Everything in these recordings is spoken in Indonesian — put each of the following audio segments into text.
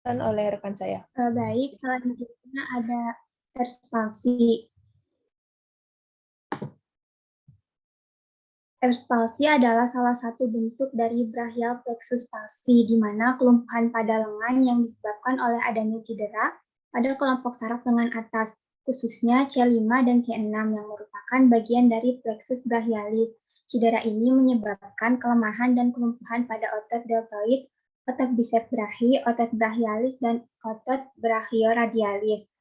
oleh rekan saya. Baik, selanjutnya ada ekspansi. Ekspansi adalah salah satu bentuk dari brachial plexus palsi, di mana kelumpuhan pada lengan yang disebabkan oleh adanya cedera pada kelompok saraf lengan atas, khususnya C5 dan C6 yang merupakan bagian dari plexus brachialis. Cedera ini menyebabkan kelemahan dan kelumpuhan pada otot deltoid, otot bicep brachi, otot brachialis, dan otot brachioradialis.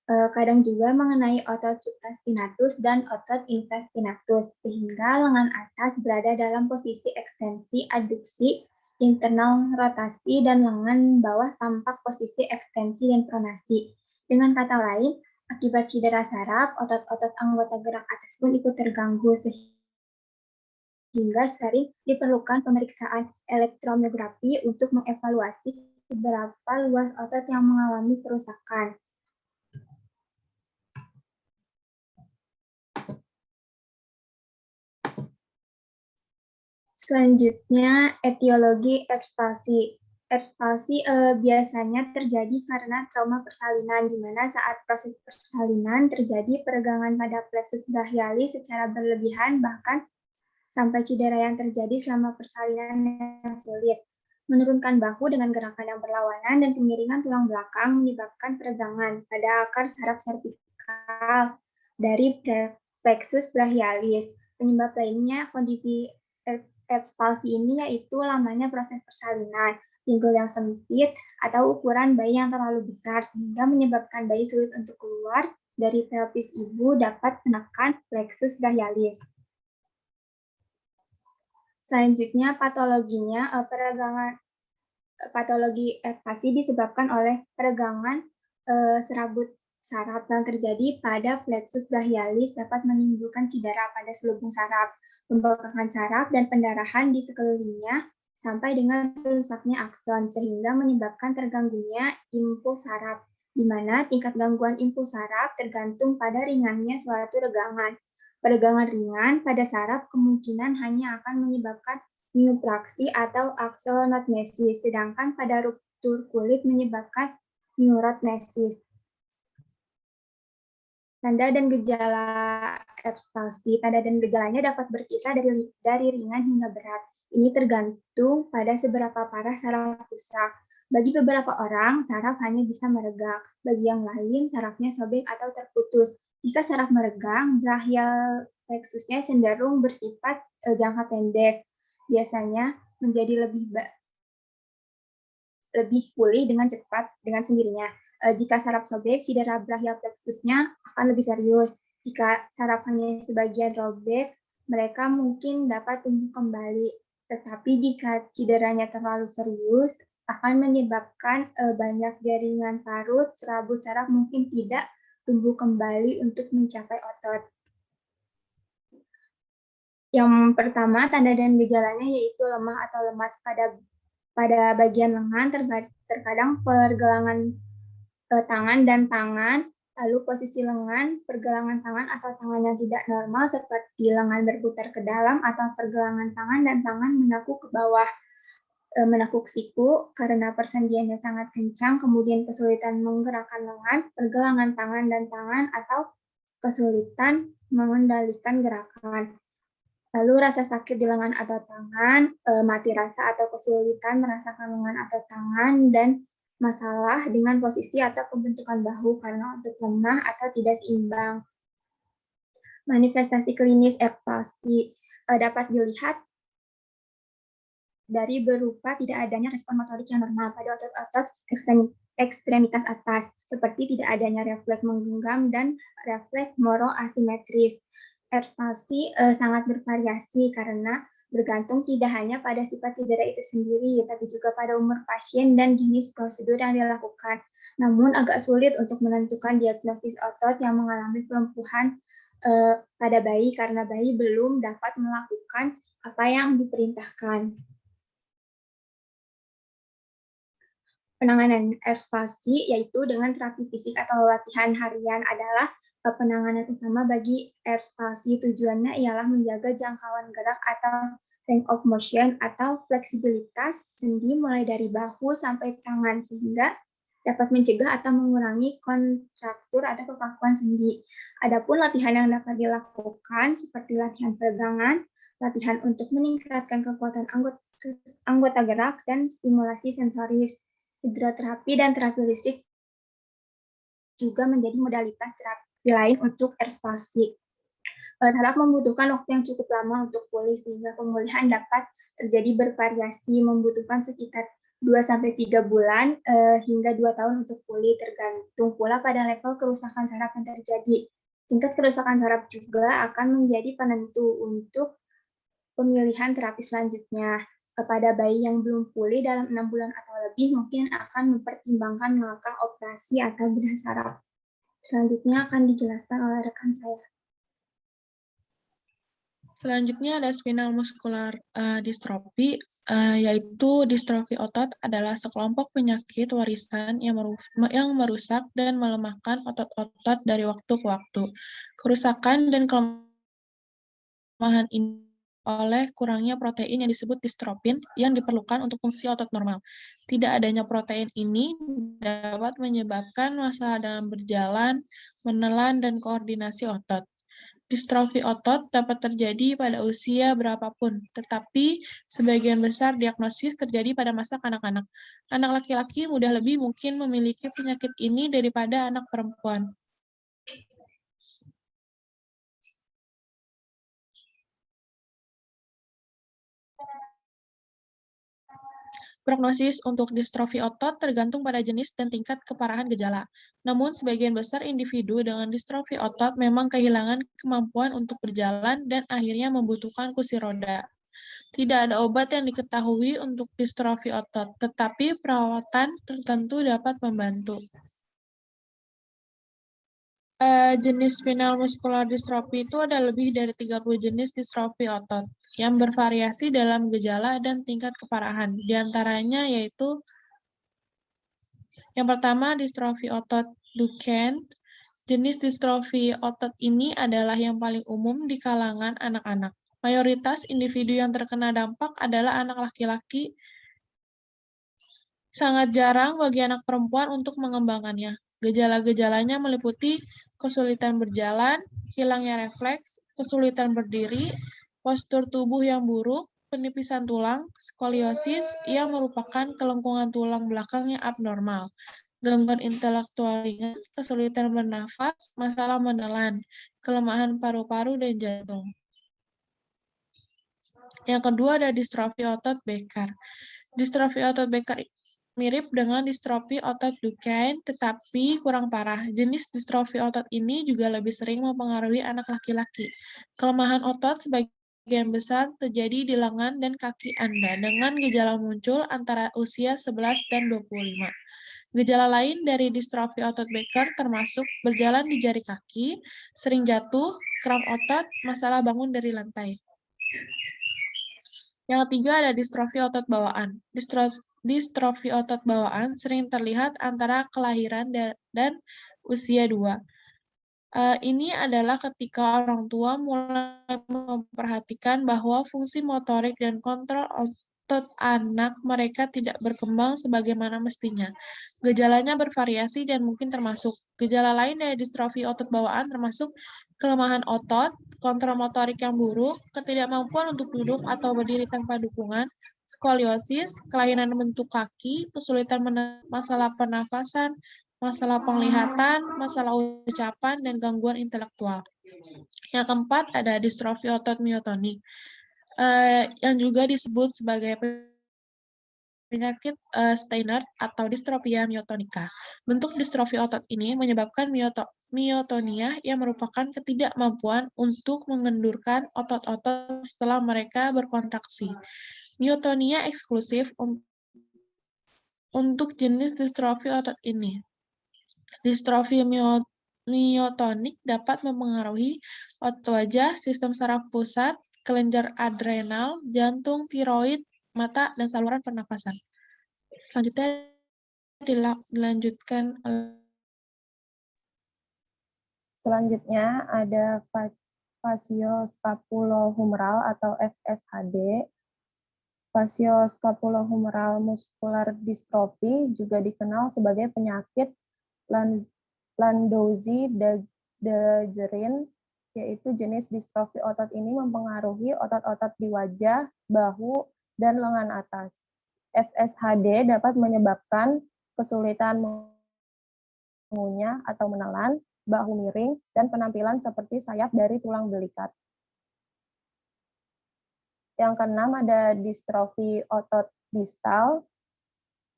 Kadang juga mengenai otot supraspinatus dan otot infraspinatus, sehingga lengan atas berada dalam posisi ekstensi adduksi, internal rotasi, dan lengan bawah tampak posisi ekstensi dan pronasi. Dengan kata lain, akibat cedera saraf, otot-otot anggota gerak atas pun ikut terganggu, sehingga sering diperlukan pemeriksaan elektromiografi untuk mengevaluasi seberapa luas otot yang mengalami kerusakan. Selanjutnya, etiologi ekspalsi. Ekspalsi biasanya terjadi karena trauma persalinan, di mana saat proses persalinan terjadi peregangan pada plexus brachialis secara berlebihan, bahkan sampai cedera yang terjadi selama persalinan yang sulit. Menurunkan bahu dengan gerakan yang berlawanan dan kemiringan tulang belakang menyebabkan peregangan pada akar saraf servikal dari plexus brachialis. Penyebab lainnya kondisi ekspalsi ini yaitu lamanya proses persalinan, pinggul yang sempit, atau ukuran bayi yang terlalu besar sehingga menyebabkan bayi sulit untuk keluar dari pelvis ibu dapat menekan plexus brachialis. Selanjutnya patologinya, patologi ekspalsi disebabkan oleh peregangan serabut saraf yang terjadi pada plexus brachialis dapat menimbulkan cedera pada selubung saraf, pembengkakan saraf, dan pendarahan di sekelilingnya sampai dengan rusaknya akson, sehingga menyebabkan terganggunya impuls saraf, di mana tingkat gangguan impuls saraf tergantung pada ringannya suatu regangan. Peregangan ringan pada saraf kemungkinan hanya akan menyebabkan myopraxi atau axonotmesis, sedangkan pada ruptur kulit menyebabkan neurotmesis. Tanda dan gejala ekspalsi. Tanda dan gejalanya dapat berkisar dari ringan hingga berat. Ini tergantung pada seberapa parah saraf rusak. Bagi beberapa orang, saraf hanya bisa meregang. Bagi yang lain, sarafnya sobek atau terputus. Jika saraf meregang, brachial plexusnya cenderung bersifat jangka pendek. Biasanya menjadi lebih pulih dengan cepat dengan sendirinya. Jika saraf sobek, cedera brachial plexusnya akan lebih serius. Jika saraf hanya sebagian robek, mereka mungkin dapat tumbuh kembali. Tetapi jika cederanya terlalu serius, akan menyebabkan banyak jaringan parut, serabut saraf mungkin tidak tumbuh kembali untuk mencapai otot. Yang pertama, tanda dan gejalanya yaitu lemah atau lemas pada bagian lengan, terkadang pergelangan tangan dan tangan, lalu posisi lengan, pergelangan tangan atau tangan yang tidak normal seperti lengan berputar ke dalam atau pergelangan tangan dan tangan menekuk ke bawah, menekuk siku karena persendiannya sangat kencang, kemudian kesulitan menggerakkan lengan, pergelangan tangan dan tangan, atau kesulitan mengendalikan gerakan. Lalu rasa sakit di lengan atau tangan, mati rasa atau kesulitan merasakan lengan atau tangan, dan masalah dengan posisi atau pembentukan bahu karena otot lemah atau tidak seimbang. Manifestasi klinis ekspalsi dapat dilihat dari berupa tidak adanya respon motorik yang normal pada otot-otot ekstremitas atas, seperti tidak adanya refleks menggenggam dan refleks moro-asimetris. Ekspalsi sangat bervariasi karena bergantung tidak hanya pada sifat cedera itu sendiri, tapi juga pada umur pasien dan jenis prosedur yang dilakukan. Namun agak sulit untuk menentukan diagnosis otot yang mengalami kelumpuhan pada bayi karena bayi belum dapat melakukan apa yang diperintahkan. Penanganan ekspalsi yaitu dengan terapi fisik atau latihan harian adalah penanganan utama bagi ekspalsi. Tujuannya ialah menjaga jangkauan gerak atau range of motion atau fleksibilitas sendi mulai dari bahu sampai tangan sehingga dapat mencegah atau mengurangi kontraktur atau kekakuan sendi. Adapun latihan yang dapat dilakukan seperti latihan peregangan, latihan untuk meningkatkan kekuatan anggota gerak, dan stimulasi sensoris. Hidroterapi dan terapi listrik juga menjadi modalitas terapi lain untuk ergospastik. Saraf membutuhkan waktu yang cukup lama untuk pulih sehingga pemulihan dapat terjadi bervariasi, membutuhkan sekitar 2-3 bulan hingga 2 tahun untuk pulih, tergantung pula pada level kerusakan saraf yang terjadi. Tingkat kerusakan saraf juga akan menjadi penentu untuk pemilihan terapi selanjutnya. Pada bayi yang belum pulih dalam 6 bulan atau lebih, mungkin akan mempertimbangkan melakukan operasi atau bedah saraf. Selanjutnya akan dijelaskan oleh rekan saya. Selanjutnya ada spinal muscular dystrophy, yaitu distrofi otot adalah sekelompok penyakit warisan yang merusak dan melemahkan otot-otot dari waktu ke waktu. Kerusakan dan kelemahan ini oleh kurangnya protein yang disebut dystrophin yang diperlukan untuk fungsi otot normal. Tidak adanya protein ini dapat menyebabkan masalah dalam berjalan, menelan, dan koordinasi otot. Distrofi otot dapat terjadi pada usia berapapun, tetapi sebagian besar diagnosis terjadi pada masa kanak-kanak. Anak laki-laki mudah lebih mungkin memiliki penyakit ini daripada anak perempuan. Prognosis untuk distrofi otot tergantung pada jenis dan tingkat keparahan gejala. Namun, sebagian besar individu dengan distrofi otot memang kehilangan kemampuan untuk berjalan dan akhirnya membutuhkan kursi roda. Tidak ada obat yang diketahui untuk distrofi otot, tetapi perawatan tertentu dapat membantu. Jenis spinal muscular dystrophy itu ada lebih dari 30 jenis distrofi otot yang bervariasi dalam gejala dan tingkat keparahan. Di antaranya yaitu yang pertama distrofi otot Duchenne. Jenis distrofi otot ini adalah yang paling umum di kalangan anak-anak. Mayoritas individu yang terkena dampak adalah anak laki-laki. Sangat jarang bagi anak perempuan untuk mengembangkannya. Gejala-gejalanya meliputi kesulitan berjalan, hilangnya refleks, kesulitan berdiri, postur tubuh yang buruk, penipisan tulang, skoliosis yang merupakan kelengkungan tulang belakang yang abnormal, gangguan intelektual ringan, kesulitan bernafas, masalah menelan, kelemahan paru-paru dan jantung. Yang kedua ada distrofi otot Becker. Distrofi otot Becker mirip dengan distrofi otot Duchenne, tetapi kurang parah. Jenis distrofi otot ini juga lebih sering mempengaruhi anak laki-laki. Kelemahan otot sebagian besar terjadi di lengan dan kaki Anda, dengan gejala muncul antara usia 11 dan 25. Gejala lain dari distrofi otot Becker termasuk berjalan di jari kaki, sering jatuh, kram otot, masalah bangun dari lantai. Yang ketiga ada distrofi otot bawaan. Distrofi otot bawaan sering terlihat antara kelahiran dan usia 2. Ini adalah ketika orang tua mulai memperhatikan bahwa fungsi motorik dan kontrol otot anak mereka tidak berkembang sebagaimana mestinya. Gejalanya bervariasi dan mungkin termasuk gejala lain dari distrofi otot bawaan termasuk kelemahan otot, kontrol motorik yang buruk, ketidakmampuan untuk duduk atau berdiri tanpa dukungan, skoliosis, kelainan bentuk kaki, kesulitan masalah pernafasan, masalah penglihatan, masalah ucapan, dan gangguan intelektual. Yang keempat ada distrofi otot myotonik, yang juga disebut sebagai penyakit Steiner atau distrofia myotonika. Bentuk distrofi otot ini menyebabkan myotonia yang merupakan ketidakmampuan untuk mengendurkan otot-otot setelah mereka berkontraksi. Myotonia eksklusif untuk jenis distrofi otot ini. Distrofi myotonik dapat mempengaruhi otot wajah, sistem saraf pusat, kelenjar adrenal, jantung, tiroid, mata, dan saluran pernapasan. Selanjutnya dilanjutkan. Selanjutnya ada facioscapulohumeral atau FSHD. Facioscapulohumeral muscular dystrophy juga dikenal sebagai penyakit Landauer-Dejerin, yaitu jenis distrofi otot ini mempengaruhi otot-otot di wajah, bahu, dan lengan atas. FSHD dapat menyebabkan kesulitan mengunyah atau menelan, bahu miring, dan penampilan seperti sayap dari tulang belikat. Yang keenam ada distrofi otot distal.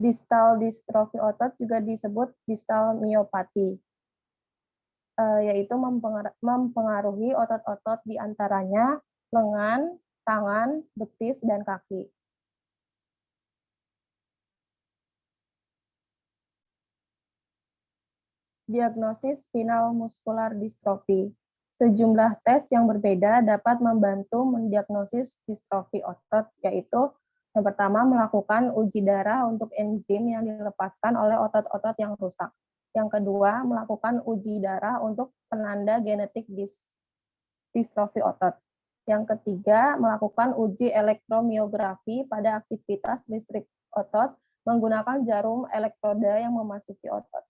Distal distrofi otot juga disebut distal myopati, yaitu mempengaruhi otot-otot di antaranya lengan, tangan, betis, dan kaki. Diagnosis spinal muscular dystrophy. Sejumlah tes yang berbeda dapat membantu mendiagnosis distrofi otot, yaitu yang pertama melakukan uji darah untuk enzim yang dilepaskan oleh otot-otot yang rusak. Yang kedua, melakukan uji darah untuk penanda genetik distrofi otot. Yang ketiga, melakukan uji elektromiografi pada aktivitas listrik otot menggunakan jarum elektroda yang memasuki otot.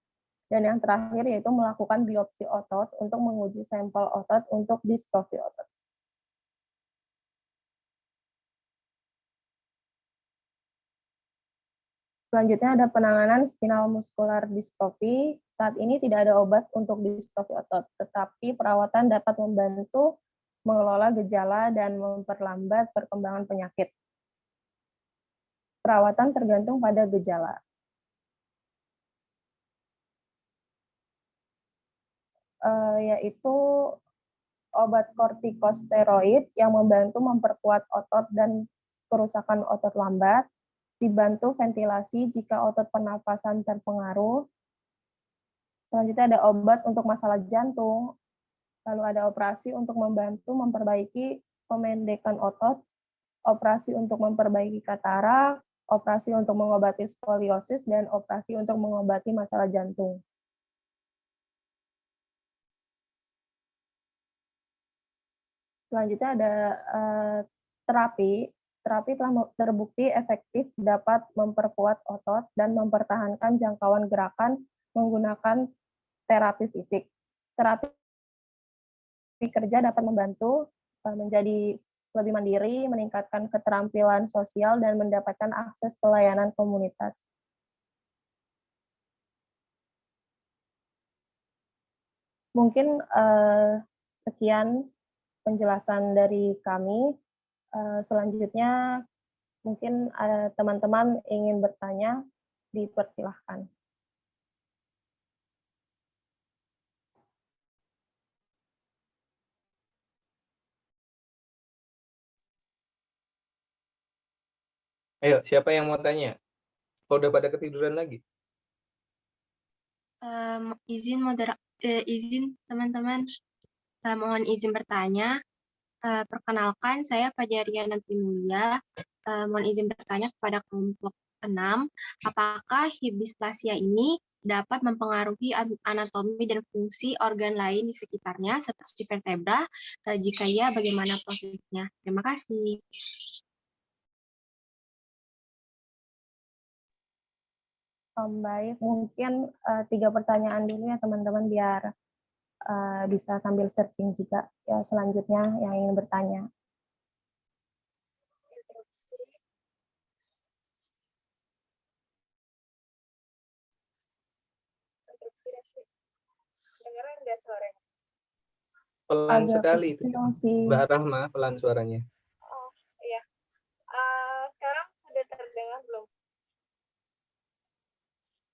Dan yang terakhir yaitu melakukan biopsi otot untuk menguji sampel otot untuk distrofi otot. Selanjutnya ada penanganan spinal muscular dystrophy. Saat ini tidak ada obat untuk distrofi otot, tetapi perawatan dapat membantu mengelola gejala dan memperlambat perkembangan penyakit. Perawatan tergantung pada gejala. Yaitu obat kortikosteroid yang membantu memperkuat otot dan kerusakan otot lambat, dibantu ventilasi jika otot pernapasan terpengaruh. Selanjutnya ada obat untuk masalah jantung, lalu ada operasi untuk membantu memperbaiki pemendekan otot, operasi untuk memperbaiki katarak, operasi untuk mengobati skoliosis, dan operasi untuk mengobati masalah jantung. Selanjutnya ada terapi. Terapi telah terbukti efektif dapat memperkuat otot dan mempertahankan jangkauan gerakan menggunakan terapi fisik. Terapi kerja dapat membantu menjadi lebih mandiri, meningkatkan keterampilan sosial, dan mendapatkan akses ke layanan komunitas. Mungkin sekian penjelasan dari kami. Selanjutnya mungkin teman-teman ingin bertanya, dipersilahkan. Ayo, siapa yang mau tanya? Oh, udah pada ketiduran lagi? Izin teman-teman, mohon izin bertanya. Perkenalkan, saya Fajariana Pinulia. Mohon izin bertanya kepada kelompok 6. Apakah hibisplasia ini dapat mempengaruhi anatomi dan fungsi organ lain di sekitarnya seperti vertebra? Jika iya, bagaimana prosesnya? Terima kasih. Baik, mungkin 3 pertanyaan dulu ya teman-teman biar bisa sambil searching juga ya selanjutnya yang ingin bertanya. Dengeran nggak suaranya? Pelan Agak sekali itu. kecil sih. Mbak Rahma, pelan suaranya. Oh iya. Sekarang sudah terdengar belum?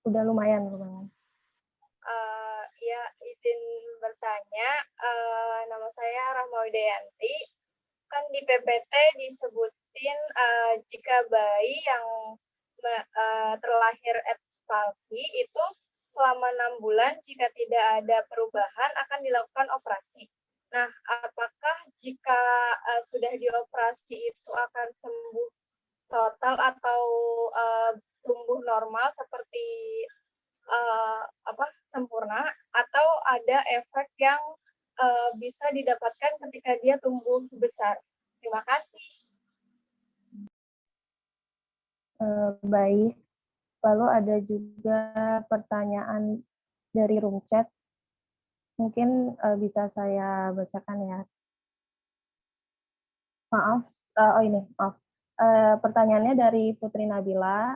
Udah lumayan. Ya, izin bertanya. Nama saya Rahma Widayanti. Kan di PPT disebutin jika bayi yang terlahir epispalsi itu selama 6 bulan jika tidak ada perubahan akan dilakukan operasi. Nah, apakah jika sudah dioperasi itu akan sembuh total atau tumbuh normal seperti sempurna, atau ada efek yang bisa didapatkan ketika dia tumbuh besar? Terima kasih. Baik. Lalu ada juga pertanyaan dari room chat. Mungkin bisa saya bacakan ya. Maaf, maaf. Pertanyaannya dari Putri Nabila.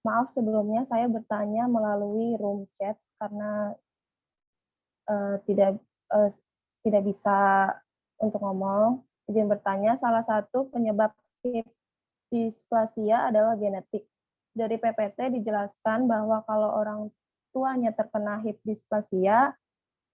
Maaf sebelumnya saya bertanya melalui room chat karena tidak bisa untuk ngomong. Izin bertanya, salah satu penyebab hip dysplasia adalah genetik. Dari PPT dijelaskan bahwa kalau orang tuanya terkena hip dysplasia,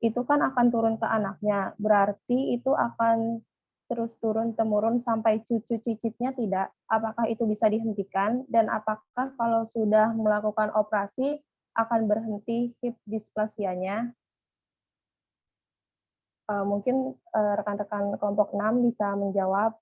itu kan akan turun ke anaknya. Berarti itu akan terus turun-temurun sampai cucu cicitnya tidak? Apakah itu bisa dihentikan? Dan apakah kalau sudah melakukan operasi akan berhenti hip dysplasianya? Mungkin rekan-rekan kelompok 6 bisa menjawab.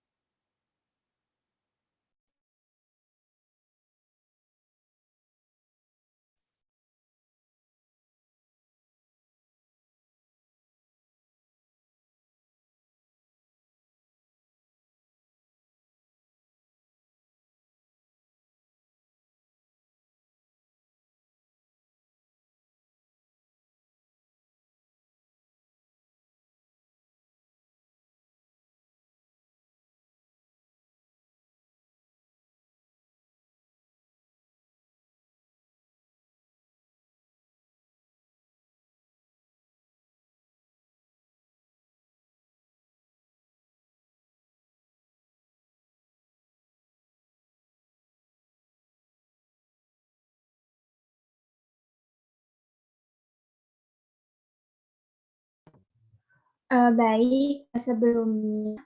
Baik, sebelumnya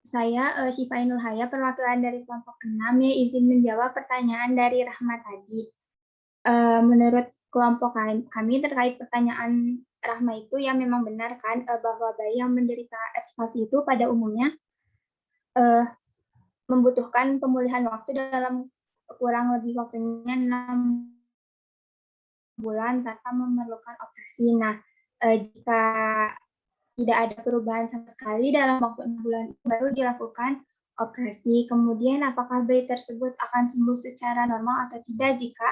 saya Syifa Ainul Haya, perwakilan dari kelompok 6 ya, izin menjawab pertanyaan dari Rahmat tadi. Menurut kelompok kami terkait pertanyaan Rahma itu ya memang benar kan bahwa bayi yang menderita ekstasi itu pada umumnya membutuhkan pemulihan waktu dalam kurang lebih waktunya 6 bulan tanpa memerlukan operasi. Nah, jika tidak ada perubahan sama sekali dalam waktu 6 bulan baru dilakukan operasi. Kemudian apakah bayi tersebut akan sembuh secara normal atau tidak jika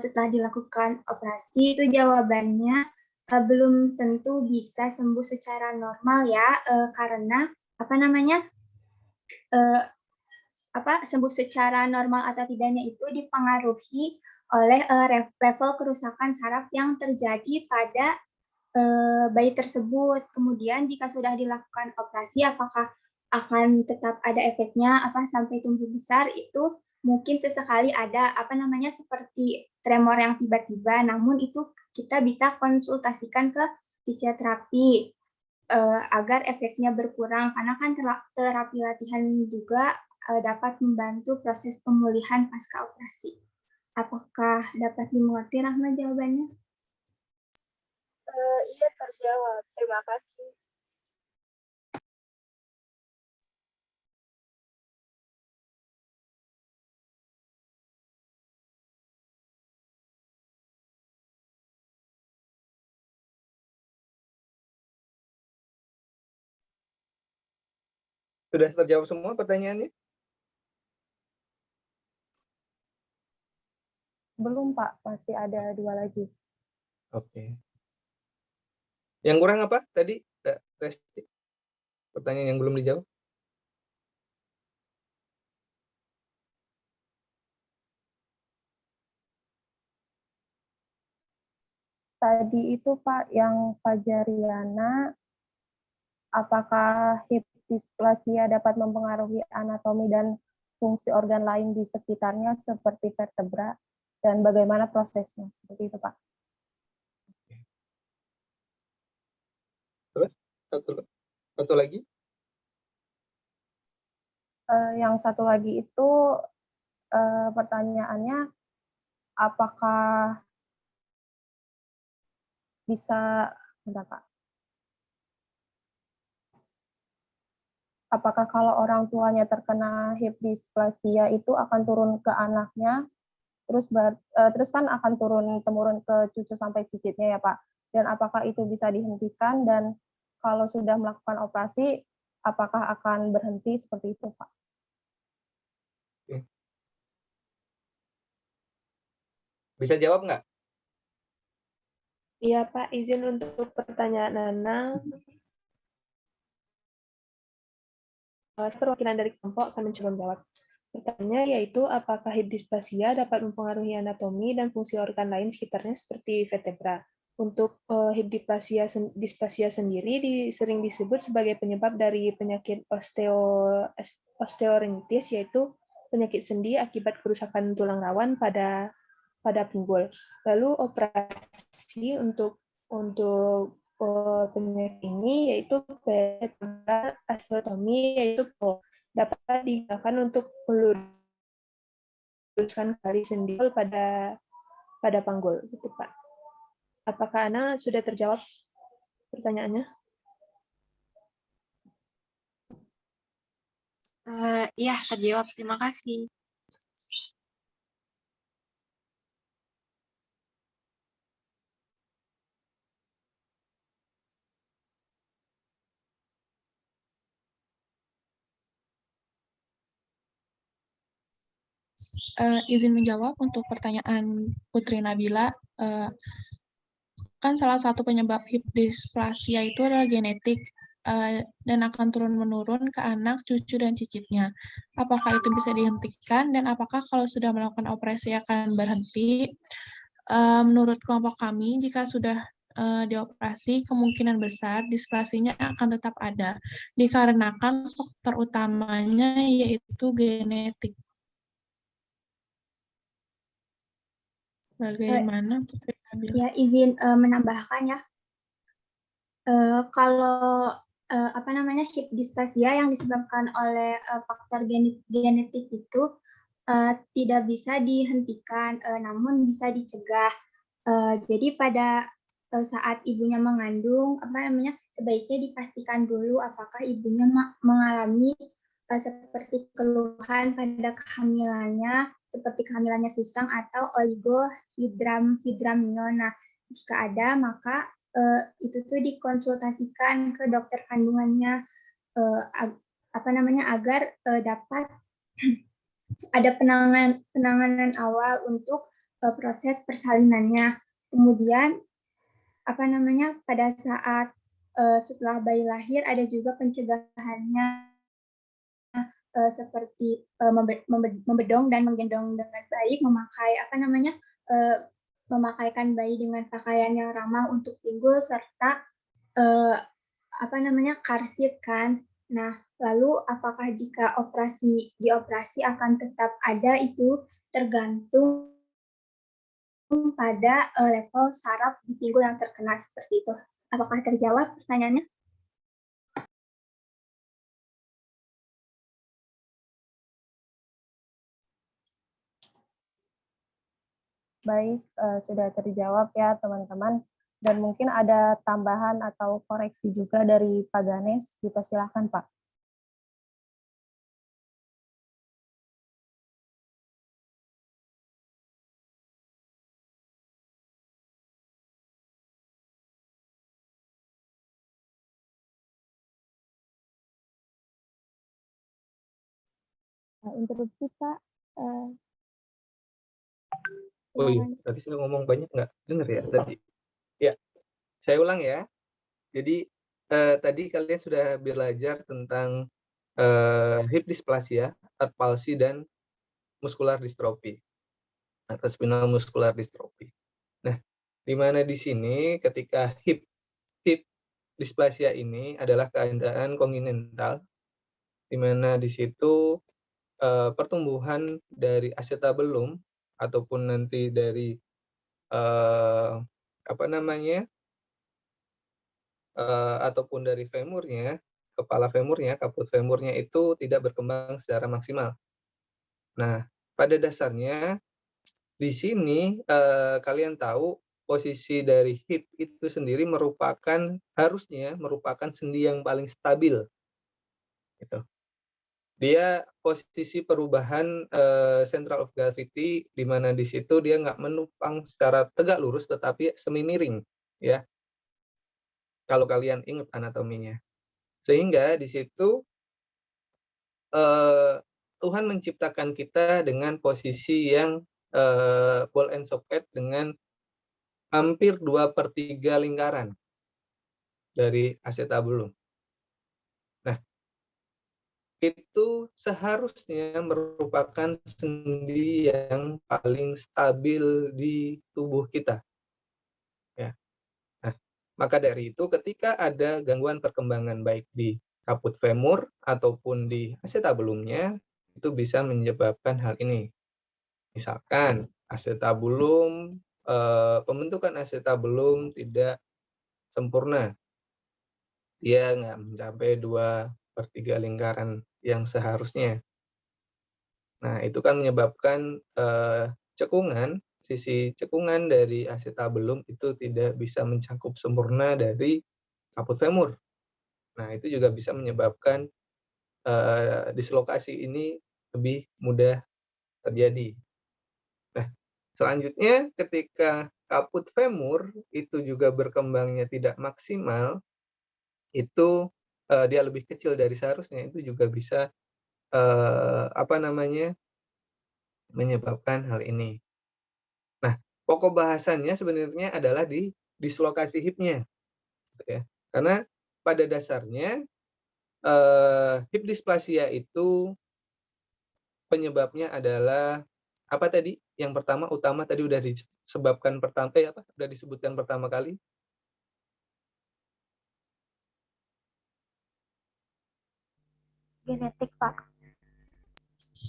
setelah dilakukan operasi? Itu jawabannya belum tentu bisa sembuh secara normal ya, karena sembuh secara normal atau tidaknya itu dipengaruhi oleh level kerusakan saraf yang terjadi pada bayi tersebut. Kemudian jika sudah dilakukan operasi, apakah akan tetap ada efeknya sampai tumbuh besar? Itu mungkin sesekali ada seperti tremor yang tiba-tiba, namun itu kita bisa konsultasikan ke fisioterapi agar efeknya berkurang, karena kan terapi latihan juga dapat membantu proses pemulihan pasca operasi. Apakah dapat dimengerti, Rahma, jawabannya? Iya, terjawab. Terima kasih. Sudah terjawab semua pertanyaannya? Belum, Pak. Masih ada 2 lagi. Oke. Yang kurang apa tadi? Pertanyaan yang belum dijawab? Tadi itu Pak, yang Fajariana, apakah hip dysplasia dapat mempengaruhi anatomi dan fungsi organ lain di sekitarnya seperti vertebra, dan bagaimana prosesnya? Seperti itu Pak. Terus satu lagi? Yang satu lagi itu pertanyaannya, apakah bisa, Pak, apakah kalau orang tuanya terkena hip dysplasia itu akan turun ke anaknya, terus kan akan turun-temurun ke cucu sampai cicitnya ya Pak, dan apakah itu bisa dihentikan, dan kalau sudah melakukan operasi, apakah akan berhenti seperti itu, Pak? Bisa jawab nggak? Iya, Pak, izin untuk pertanyaan Nana. Perwakilan dari kelompok akan mencoba menjawab. Pertanyaannya yaitu, apakah hip dysplasia dapat mempengaruhi anatomi dan fungsi organ lain sekitarnya seperti vertebra? Untuk hip dysplasia sendiri sering disebut sebagai penyebab dari penyakit osteoarthritis, yaitu penyakit sendi akibat kerusakan tulang rawan pada pinggul. Lalu operasi untuk penyakit ini yaitu osteotomi, yaitu dapat digunakan untuk meluruskan kali sendi pada panggul, gitu Pak. Apakah Ana sudah terjawab pertanyaannya? Iya, terjawab. Terima kasih. Izin menjawab untuk pertanyaan Putri Nabila. Kan salah satu penyebab hip dysplasia itu adalah genetik dan akan turun-menurun ke anak, cucu, dan cicitnya. Apakah itu bisa dihentikan dan apakah kalau sudah melakukan operasi akan berhenti? Menurut kelompok kami, jika sudah dioperasi, kemungkinan besar displasinya akan tetap ada, dikarenakan faktor utamanya yaitu genetik. Bagaimana Putri Nabila? Ya, izin menambahkan ya. Kalau hip dysplasia yang disebabkan oleh faktor genetik itu tidak bisa dihentikan, namun bisa dicegah. Jadi pada saat ibunya mengandung, sebaiknya dipastikan dulu apakah ibunya mengalami seperti keluhan pada kehamilannya, seperti kehamilannya susang atau oligohidramnion. Nah, jika ada, maka itu tuh dikonsultasikan ke dokter kandungannya agar dapat ada penanganan awal untuk proses persalinannya. Kemudian pada saat setelah bayi lahir ada juga pencegahannya seperti membedong dan menggendong dengan baik, memakaikan bayi dengan pakaian yang ramah untuk pinggul serta karsit kan. Nah, lalu apakah jika dioperasi akan tetap ada, itu tergantung pada level saraf di pinggul yang terkena seperti itu. Apakah terjawab pertanyaannya? Baik, sudah terjawab ya teman-teman. Dan mungkin ada tambahan atau koreksi juga dari Pak Ganes, dipersilahkan Pak. Interupsi Pak. Oh iya, tadi saya ngomong banyak nggak dengar ya tadi? Ya, saya ulang ya. Jadi tadi kalian sudah belajar tentang hip dysplasia, third palsy, dan muscular dystrophy atau spinal muscular dystrophy. Nah, di mana di sini ketika hip dysplasia ini adalah keadaan kongenital, di mana di situ pertumbuhan dari acetabulum ataupun nanti dari ataupun dari femurnya, kepala femurnya, kaput femurnya itu tidak berkembang secara maksimal. Nah, pada dasarnya di sini kalian tahu posisi dari hip itu sendiri harusnya merupakan sendi yang paling stabil. Gitu. Dia posisi perubahan center of gravity, di mana di situ dia nggak menupang secara tegak lurus tetapi semi miring, ya. Kalau kalian ingat anatominya, Sehingga di situ Tuhan menciptakan kita dengan posisi yang ball and socket dengan hampir 2/3 lingkaran dari acetabulum. Nah, itu seharusnya merupakan sendi yang paling stabil di tubuh kita. Ya. Nah, maka dari itu ketika ada gangguan perkembangan baik di kaput femur ataupun di acetabulumnya, itu bisa menyebabkan hal ini. Misalkan acetabulum, pembentukan acetabulum tidak sempurna. Dia nggak mencapai 2/3 lingkaran yang seharusnya. Nah, itu kan menyebabkan cekungan, sisi cekungan dari acetabulum itu tidak bisa mencakup sempurna dari kaput femur. Nah, itu juga bisa menyebabkan dislokasi ini lebih mudah terjadi. Nah, selanjutnya ketika kaput femur itu juga berkembangnya tidak maksimal, itu dia lebih kecil dari seharusnya, itu juga bisa menyebabkan hal ini. Nah, pokok bahasannya sebenarnya adalah di dislokasi hipnya, gitu ya. Karena pada dasarnya hip dysplasia itu penyebabnya adalah apa tadi? Yang utama tadi udah disebabkan udah disebutkan pertama kali. Genetik, Pak.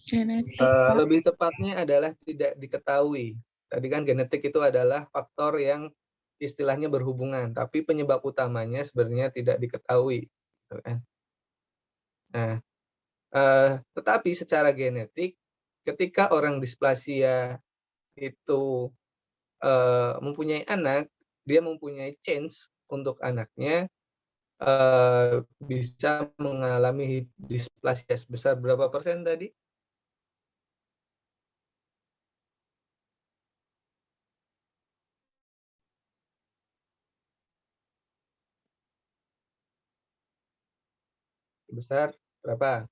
Genetik, Pak. Lebih tepatnya adalah tidak diketahui. Tadi kan genetik itu adalah faktor yang istilahnya berhubungan, tapi penyebab utamanya sebenarnya tidak diketahui, gitu kan. Nah, tetapi secara genetik, ketika orang displasia itu mempunyai anak, dia mempunyai chance untuk anaknya bisa mengalami displasia sebesar berapa persen tadi? Sebesar berapa?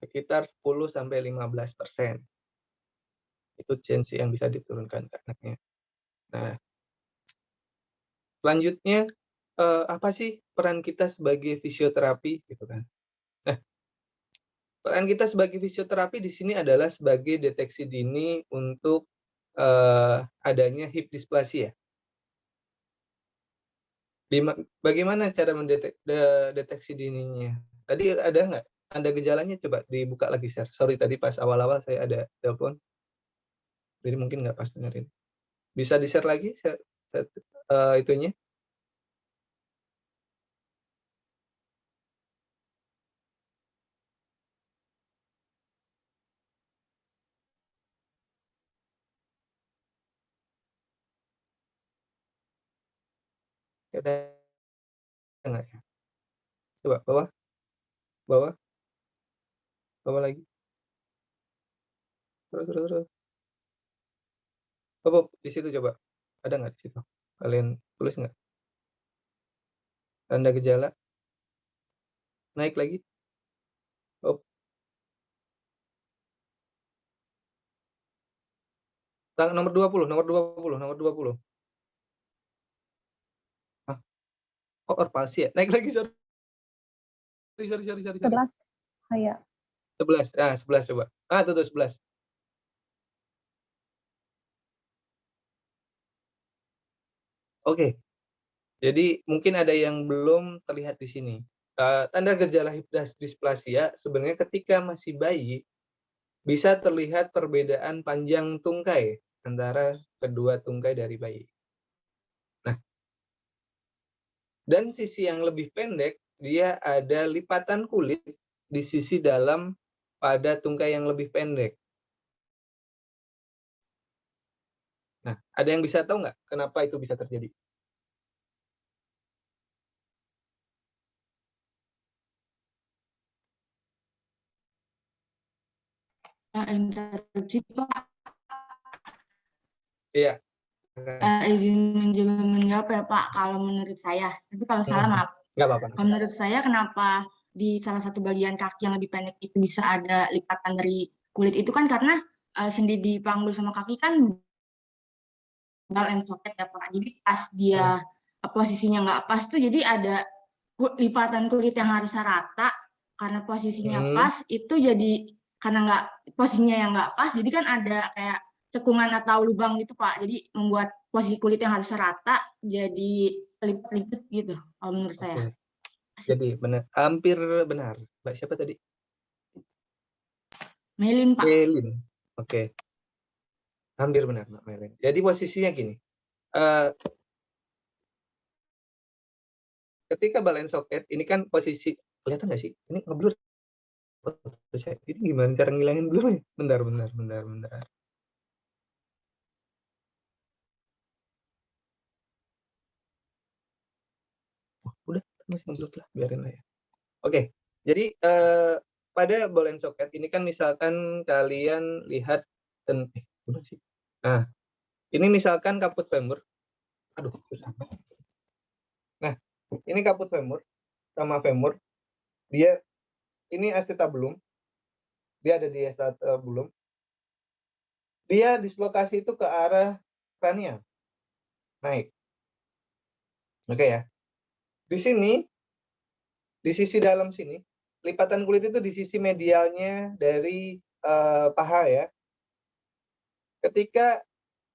Sekitar 10-15%. Itu chance yang bisa diturunkan ke anaknya. Nah, selanjutnya apa sih peran kita sebagai fisioterapi gitu kan? Nah, peran kita sebagai fisioterapi di sini adalah sebagai deteksi dini untuk adanya hip dysplasia. Bagaimana cara mendeteksi dininya? Tadi ada nggak? Tanda gejalanya coba dibuka lagi share. Sorry tadi pas awal-awal saya ada telepon, jadi mungkin nggak pas dengerin. Bisa di-share lagi itunya? Ada nggak ya? Coba bawah, bawah, bawah lagi. Terus. Oh, di situ coba. Ada nggak di situ? Kalian tulis nggak? Tanda gejala? Naik lagi? Oh, nomor 20, nomor 20, nomor 20. Hah? Oh, orpalsi ya? Naik lagi, sorry. 11. Kayak 11. Nah, 11 coba. Ah, tuh 11. Oke. Jadi mungkin ada yang belum terlihat di sini. Tanda gejala hip dysplasia sebenarnya ketika masih bayi bisa terlihat perbedaan panjang tungkai antara kedua tungkai dari bayi. Nah, dan sisi yang lebih pendek dia ada lipatan kulit di sisi dalam pada tungkai yang lebih pendek. Nah, ada yang bisa tahu nggak kenapa itu bisa terjadi? Interupsi, Pak. Iya, Izin menjawab ya Pak, kalau menurut saya. Tapi kalau salah maaf. Nggak apa-apa. Kalau menurut saya kenapa di salah satu bagian kaki yang lebih pendek itu bisa ada lipatan dari kulit itu kan karena sendi di panggul sama kaki kan ball and socket ya Pak. Jadi pas dia posisinya nggak pas tuh jadi ada lipatan kulit yang harusnya rata karena posisinya pas itu jadi karena nggak posisinya yang nggak pas jadi kan ada kayak cekungan atau lubang gitu Pak. Jadi membuat posisi kulit yang harusnya rata jadi lipat-lipat gitu kalau menurut saya. Jadi benar, hampir benar. Mbak siapa tadi? Melin Pak. Melin. Oke. Hampir benar Mbak Melin. Jadi posisinya gini. Ketika ball and socket ini kan posisi, kelihatan nggak sih? Ini ngeblur. Ini gimana cara ngilangin blurnya? Bentar. Udah masih ngeblur lah, biarin lah ya. Oke, jadi pada ball and socket ini kan misalkan kalian lihat gimana sih? Nah, ini misalkan kaput femur. Aduh, susah. Nah, ini kaput femur sama femur. Dia ini acetabulum. Dia ada di acetabulum. Dia dislokasi itu ke arah kranial. Naik. Oke ya. Di sini, di sisi dalam sini, lipatan kulit itu di sisi medialnya dari paha ya. Ketika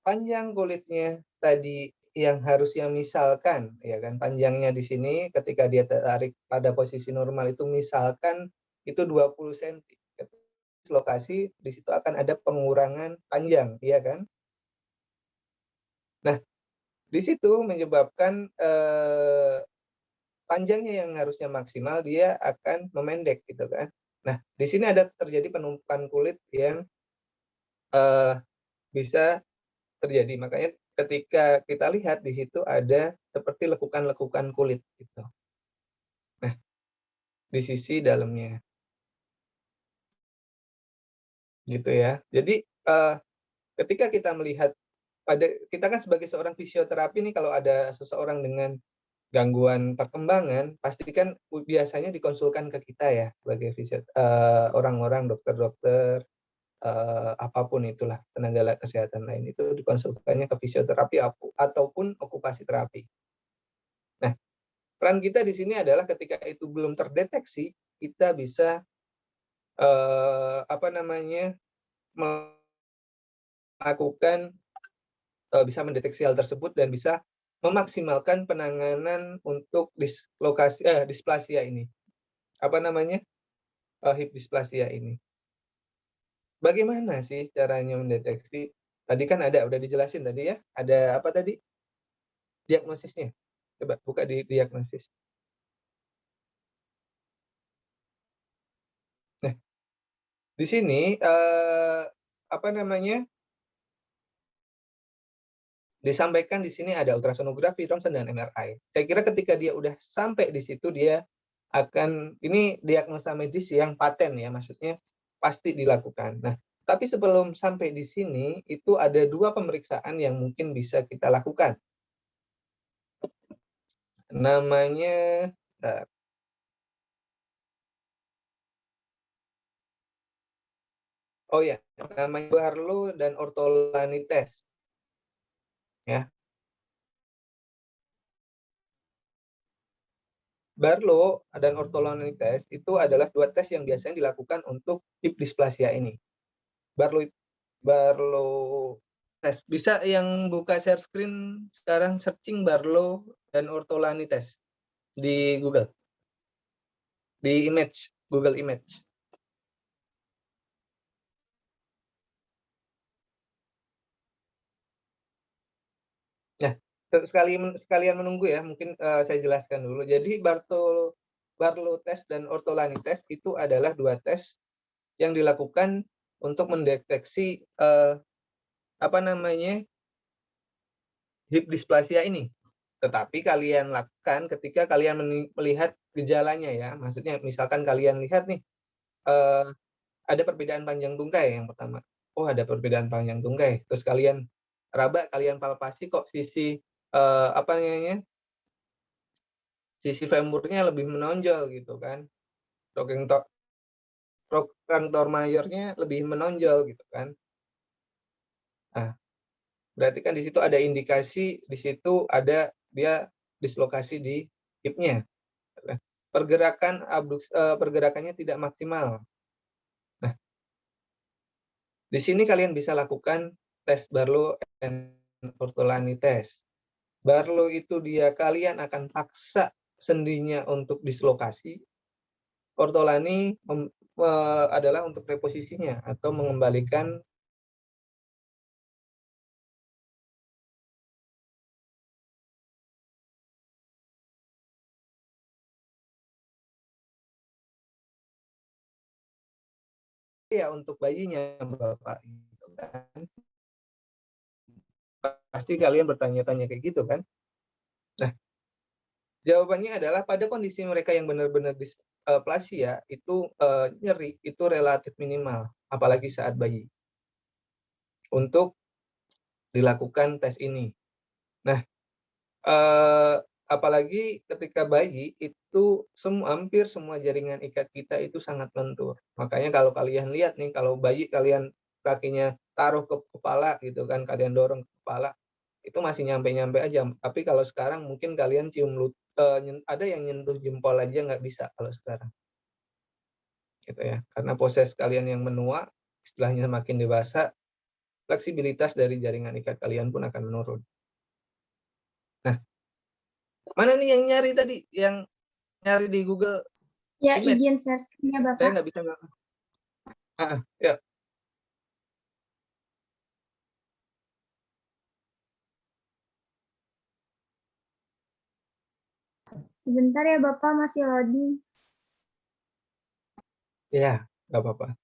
panjang kulitnya tadi yang harusnya misalkan ya kan panjangnya di sini ketika dia tarik pada posisi normal itu misalkan itu 20 cm. Lokasi di situ akan ada pengurangan panjang, ya kan? Nah, di situ menyebabkan panjangnya yang harusnya maksimal dia akan memendek gitu kan. Nah, di sini ada terjadi penumpukan kulit yang bisa terjadi. Makanya ketika kita lihat di situ ada seperti lekukan-lekukan kulit gitu. Nah, di sisi dalamnya. Gitu ya. Jadi ketika kita melihat kita kan sebagai seorang fisioterapi nih kalau ada seseorang dengan gangguan perkembangan pasti kan biasanya dikonsulkan ke kita ya sebagai orang-orang dokter-dokter apapun itulah tenaga kesehatan lain itu dikonsulkannya ke fisioterapi ataupun okupasi terapi. Nah, peran kita di sini adalah ketika itu belum terdeteksi kita bisa melakukan bisa mendeteksi hal tersebut dan bisa memaksimalkan penanganan untuk displasia ini. Hip dysplasia ini. Bagaimana sih caranya mendeteksi? Tadi kan udah dijelasin tadi ya. Ada apa tadi? Diagnosisnya. Coba buka di diagnosis. Nah, di sini disampaikan di sini ada ultrasonografi, ronsen dan MRI. Saya kira ketika dia udah sampai di situ dia akan ini diagnosa medis yang paten ya, maksudnya pasti dilakukan. Nah, tapi sebelum sampai di sini itu ada 2 pemeriksaan yang mungkin bisa kita lakukan. Namanya namanya Barlow dan Ortolani test. Ya. Barlow dan Ortolani test itu adalah 2 tes yang biasanya dilakukan untuk hip dysplasia ini. Barlow test. Bisa yang buka share screen sekarang searching Barlow dan Ortolani test di Google. Di Google Image. Nah, sekalian menunggu ya, mungkin saya jelaskan dulu. Jadi Barlow test dan Ortolani test itu adalah 2 tes yang dilakukan untuk mendeteksi hip dysplasia ini. Tetapi kalian lakukan ketika kalian melihat gejalanya ya. Maksudnya misalkan kalian lihat nih ada perbedaan panjang tungkai yang pertama. Oh, ada perbedaan panjang tungkai. Terus kalian raba kalian palpasi kok sisi apa namanya, sisi femurnya lebih menonjol gitu kan, trochanter majornya lebih menonjol gitu kan. Nah, berarti kan di situ ada indikasi, di situ ada dia dislokasi di hipnya. Pergerakannya tidak maksimal. Nah, di sini kalian bisa lakukan tes Barlow and Ortolani test. Barlow itu kalian akan paksa sendinya untuk dislokasi. Ortolani adalah untuk reposisinya atau mengembalikan ya untuk bayinya, Bapak, gitu kan. Pasti kalian bertanya-tanya kayak gitu kan. Nah, jawabannya adalah pada kondisi mereka yang benar-benar displasia itu nyeri itu relatif minimal, apalagi saat bayi. Untuk dilakukan tes ini. Nah, apalagi ketika bayi itu hampir semua jaringan ikat kita itu sangat lentur. Makanya kalau kalian lihat nih, kalau bayi kalian kakinya taruh ke kepala gitu kan, kalian dorong ke kepala, itu masih nyampe-nyampe aja. Tapi kalau sekarang mungkin kalian ada yang nyentuh jempol aja nggak bisa kalau sekarang. Gitu ya. Karena proses kalian yang menua, istilahnya makin dewasa, fleksibilitas dari jaringan ikat kalian pun akan menurun. Nah, mana nih yang nyari tadi? Yang nyari di Google Ya, Image? izin share screen-nya, Saya Bapak. nggak bisa ya. Sebentar ya, Bapak, masih loading. Ya, nggak apa-apa.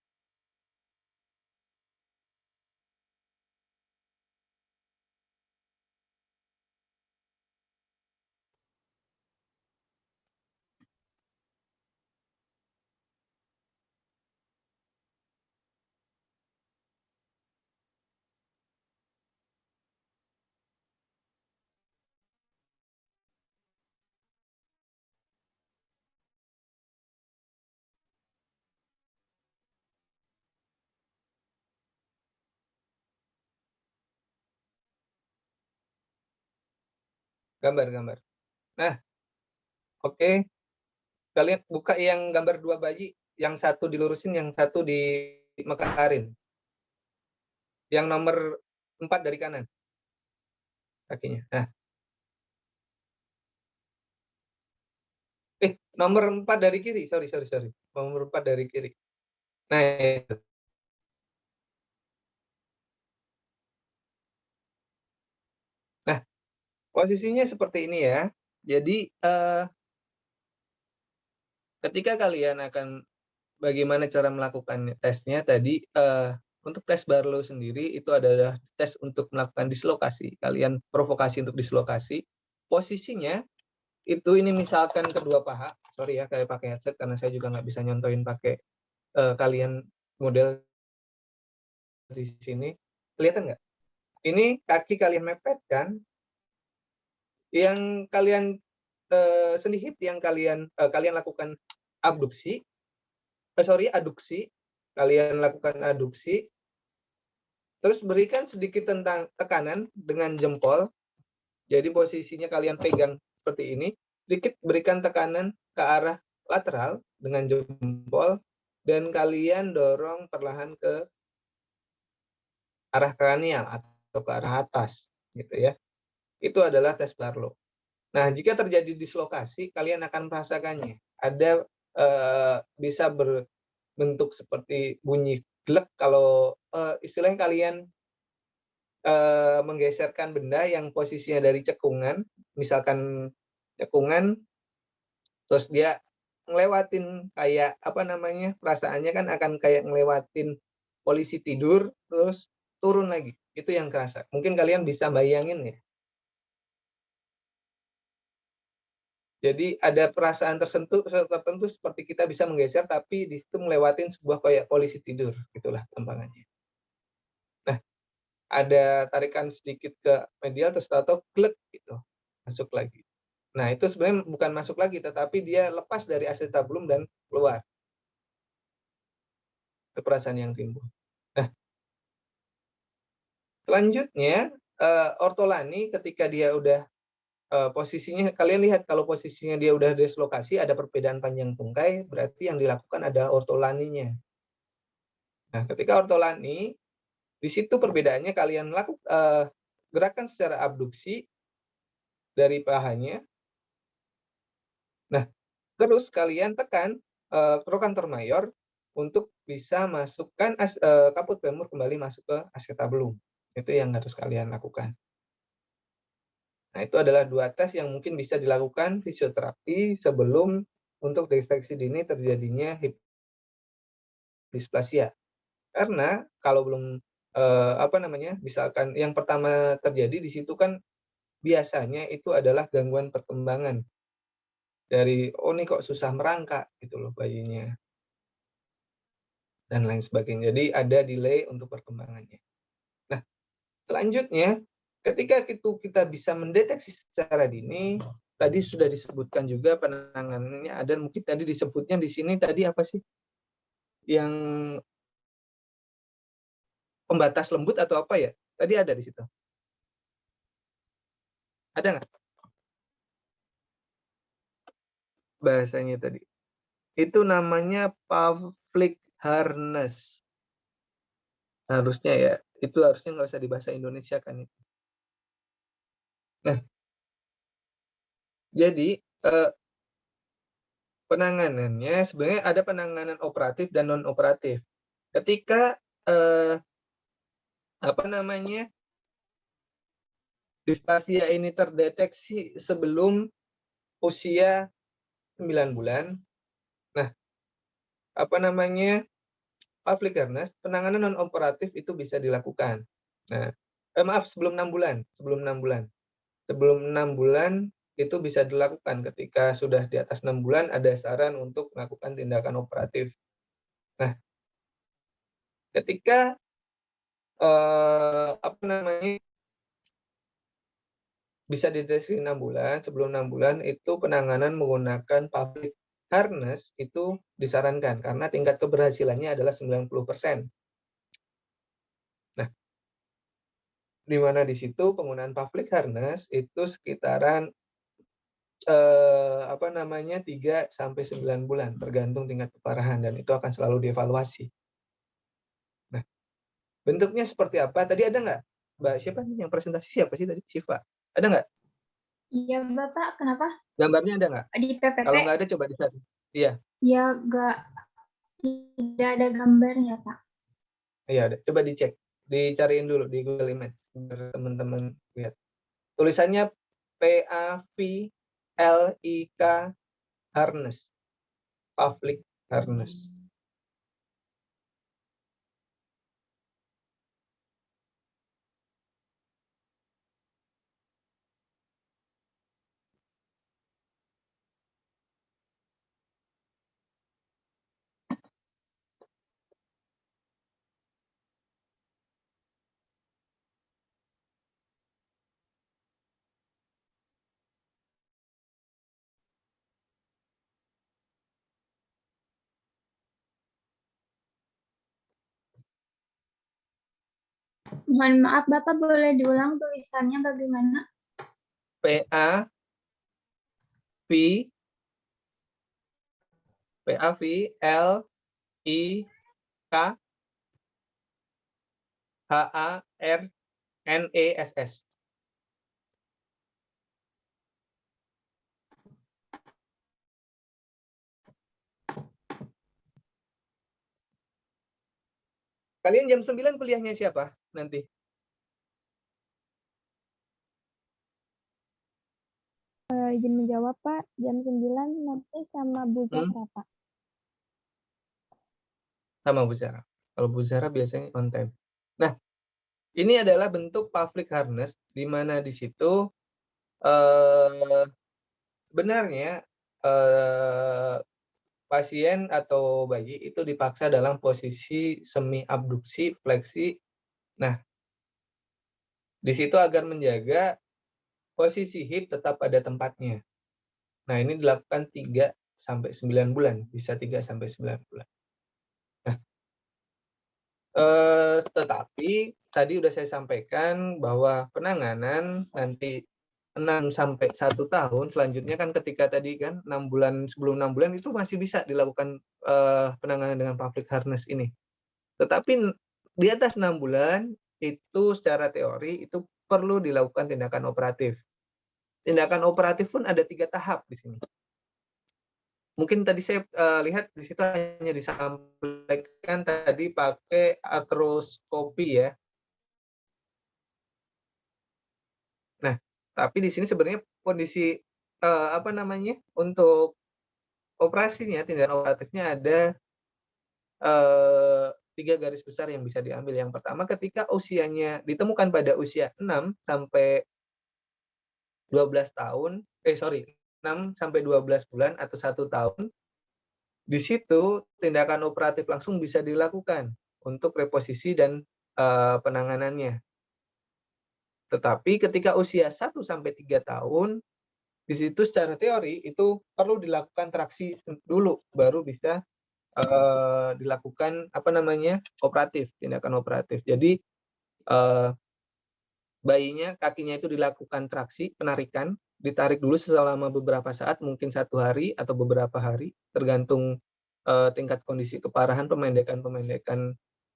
Gambar. Nah, oke. Kalian buka yang gambar 2 bayi, yang satu dilurusin, yang satu dimekarin. Yang nomor 4 dari kanan. Kakinya. Nah. Nomor 4 dari kiri. Sorry. Nomor 4 dari kiri. Nah, itu. Nah, posisinya seperti ini ya. Jadi, ketika kalian akan bagaimana cara melakukan tesnya tadi, untuk tes Barlow sendiri itu adalah tes untuk melakukan dislokasi. Kalian provokasi untuk dislokasi. Posisinya itu ini misalkan kedua paha. Sorry ya, kayak pakai headset karena saya juga nggak bisa nyontoin pakai kalian model di sini. Kelihatan nggak? Ini kaki kalian mepet kan? Yang kalian sendi hip yang kalian lakukan aduksi. Kalian lakukan aduksi. Terus berikan sedikit tekanan dengan jempol. Jadi posisinya kalian pegang seperti ini. Sedikit berikan tekanan ke arah lateral dengan jempol. Dan kalian dorong perlahan ke arah kranial atau ke arah atas. Gitu ya. Itu adalah tes Barlow. Nah, jika terjadi dislokasi, kalian akan merasakannya. Ada bisa berbentuk seperti bunyi glek kalau istilahnya kalian menggeserkan benda yang posisinya dari cekungan, misalkan cekungan, terus dia ngelewatin kayak apa namanya, perasaannya kan akan kayak ngelewatin polisi tidur, terus turun lagi. Itu yang kerasa. Mungkin kalian bisa bayangin ya. Jadi ada perasaan tertentu seperti kita bisa menggeser, tapi di situ ngelewatin sebuah kayak polisi tidur, gitulah gampangannya. Nah, ada tarikan sedikit ke medial terus tahu klek gitu, masuk lagi. Nah, itu sebenarnya bukan masuk lagi, tetapi dia lepas dari acetabulum dan keluar. Itu perasaan yang timbul. Nah, selanjutnya ortolani ketika dia udah posisinya, kalian lihat kalau posisinya dia udah dislokasi, ada perbedaan panjang tungkai, berarti yang dilakukan ada ortolaninya. Nah, ketika ortolani, di situ perbedaannya kalian melakukan gerakan secara abduksi dari pahanya. Nah, terus kalian tekan trochanter mayor untuk bisa masukkan kaput femur kembali masuk ke acetabulum. Itu yang harus kalian lakukan. Nah, itu adalah 2 tes yang mungkin bisa dilakukan fisioterapi sebelum untuk deteksi dini terjadinya hip dysplasia. Karena kalau belum misalkan yang pertama terjadi di situ kan biasanya itu adalah gangguan perkembangan dari, "Oh, ini kok susah merangkak," gitu loh bayinya, dan lain sebagainya. Jadi ada delay untuk perkembangannya. Nah, selanjutnya ketika kita bisa mendeteksi secara dini, tadi sudah disebutkan juga penanganannya ada, mungkin tadi disebutnya di sini tadi apa sih? Yang pembatas lembut atau apa ya? Tadi ada di situ. Ada nggak bahasanya tadi? Itu namanya Pavlik harness. Harusnya ya, itu harusnya nggak usah di bahasa Indonesia kan itu. Nah, jadi penanganannya sebenarnya ada penanganan operatif dan non operatif. Ketika displasia ini terdeteksi sebelum usia 9 bulan. Nah, Pavlik harness, penanganan non operatif itu bisa dilakukan. Nah, sebelum 6 bulan, sebelum 6 bulan. Sebelum 6 bulan itu bisa dilakukan. Ketika sudah di atas 6 bulan ada saran untuk melakukan tindakan operatif. Nah, ketika bisa dideteksi 6 bulan, sebelum 6 bulan itu penanganan menggunakan Pavlik harness itu disarankan karena tingkat keberhasilannya adalah 90%. Nah, di mana di situ penggunaan Pavlik harness itu sekitaran 3 sampai 9 bulan tergantung tingkat keparahan dan itu akan selalu dievaluasi. Nah, bentuknya seperti apa? Tadi ada nggak? Mbak siapa nih yang presentasi, siapa sih tadi? Syifa. Ada nggak? Iya, Bapak, kenapa? Gambarnya ada nggak? Di PPT? Kalau nggak ada coba dicari. Iya. Ya, tidak ada gambarnya, Pak. Iya, ada. Coba dicek. Dicariin dulu di Google Image biar teman-teman lihat. Tulisannya PAVLIK harness. Pavlik harness. Mohon maaf, Bapak boleh diulang tulisannya bagaimana? PAVLIK HARNESS. Kalian jam 9 kuliahnya siapa nanti? Izin menjawab, Pak. Jam 9 nanti sama Bu Zahra, Pak. Sama Bu Zahra. Kalau Bu Zahra biasanya on time. Nah, ini adalah bentuk Pavlik harness, di mana di situ sebenarnya pasien atau bayi itu dipaksa dalam posisi semi abduksi, fleksi. Nah, Di situ agar menjaga posisi hip tetap pada tempatnya. Nah, ini dilakukan 3 sampai 9 bulan, bisa 3 sampai 9 bulan. Nah, tetapi tadi udah saya sampaikan bahwa penanganan nanti 6 sampai 1 tahun, selanjutnya kan ketika tadi kan 6 bulan, sebelum 6 bulan itu masih bisa dilakukan penanganan dengan public harness ini. Tetapi di atas 6 bulan itu secara teori itu perlu dilakukan tindakan operatif. Tindakan operatif pun ada 3 tahap di sini. Mungkin tadi saya lihat di situ hanya disampaikan tadi pakai artroskopi ya. Nah, tapi di sini sebenarnya kondisi apa namanya, untuk operasinya, tindakan operatifnya ada 3 garis besar yang bisa diambil. Yang pertama ketika usianya ditemukan pada usia 6 sampai 12 tahun, 6 sampai 12 bulan atau 1 tahun, di situ tindakan operatif langsung bisa dilakukan untuk reposisi dan penanganannya. Tetapi ketika usia 1 sampai 3 tahun, di situ secara teori itu perlu dilakukan traksi dulu, baru bisa dilakukan apa namanya, operatif, tindakan operatif. Jadi bayinya, kakinya itu dilakukan traksi, penarikan, ditarik dulu selama beberapa saat, mungkin 1 hari atau beberapa hari, tergantung tingkat kondisi keparahan, pemendekan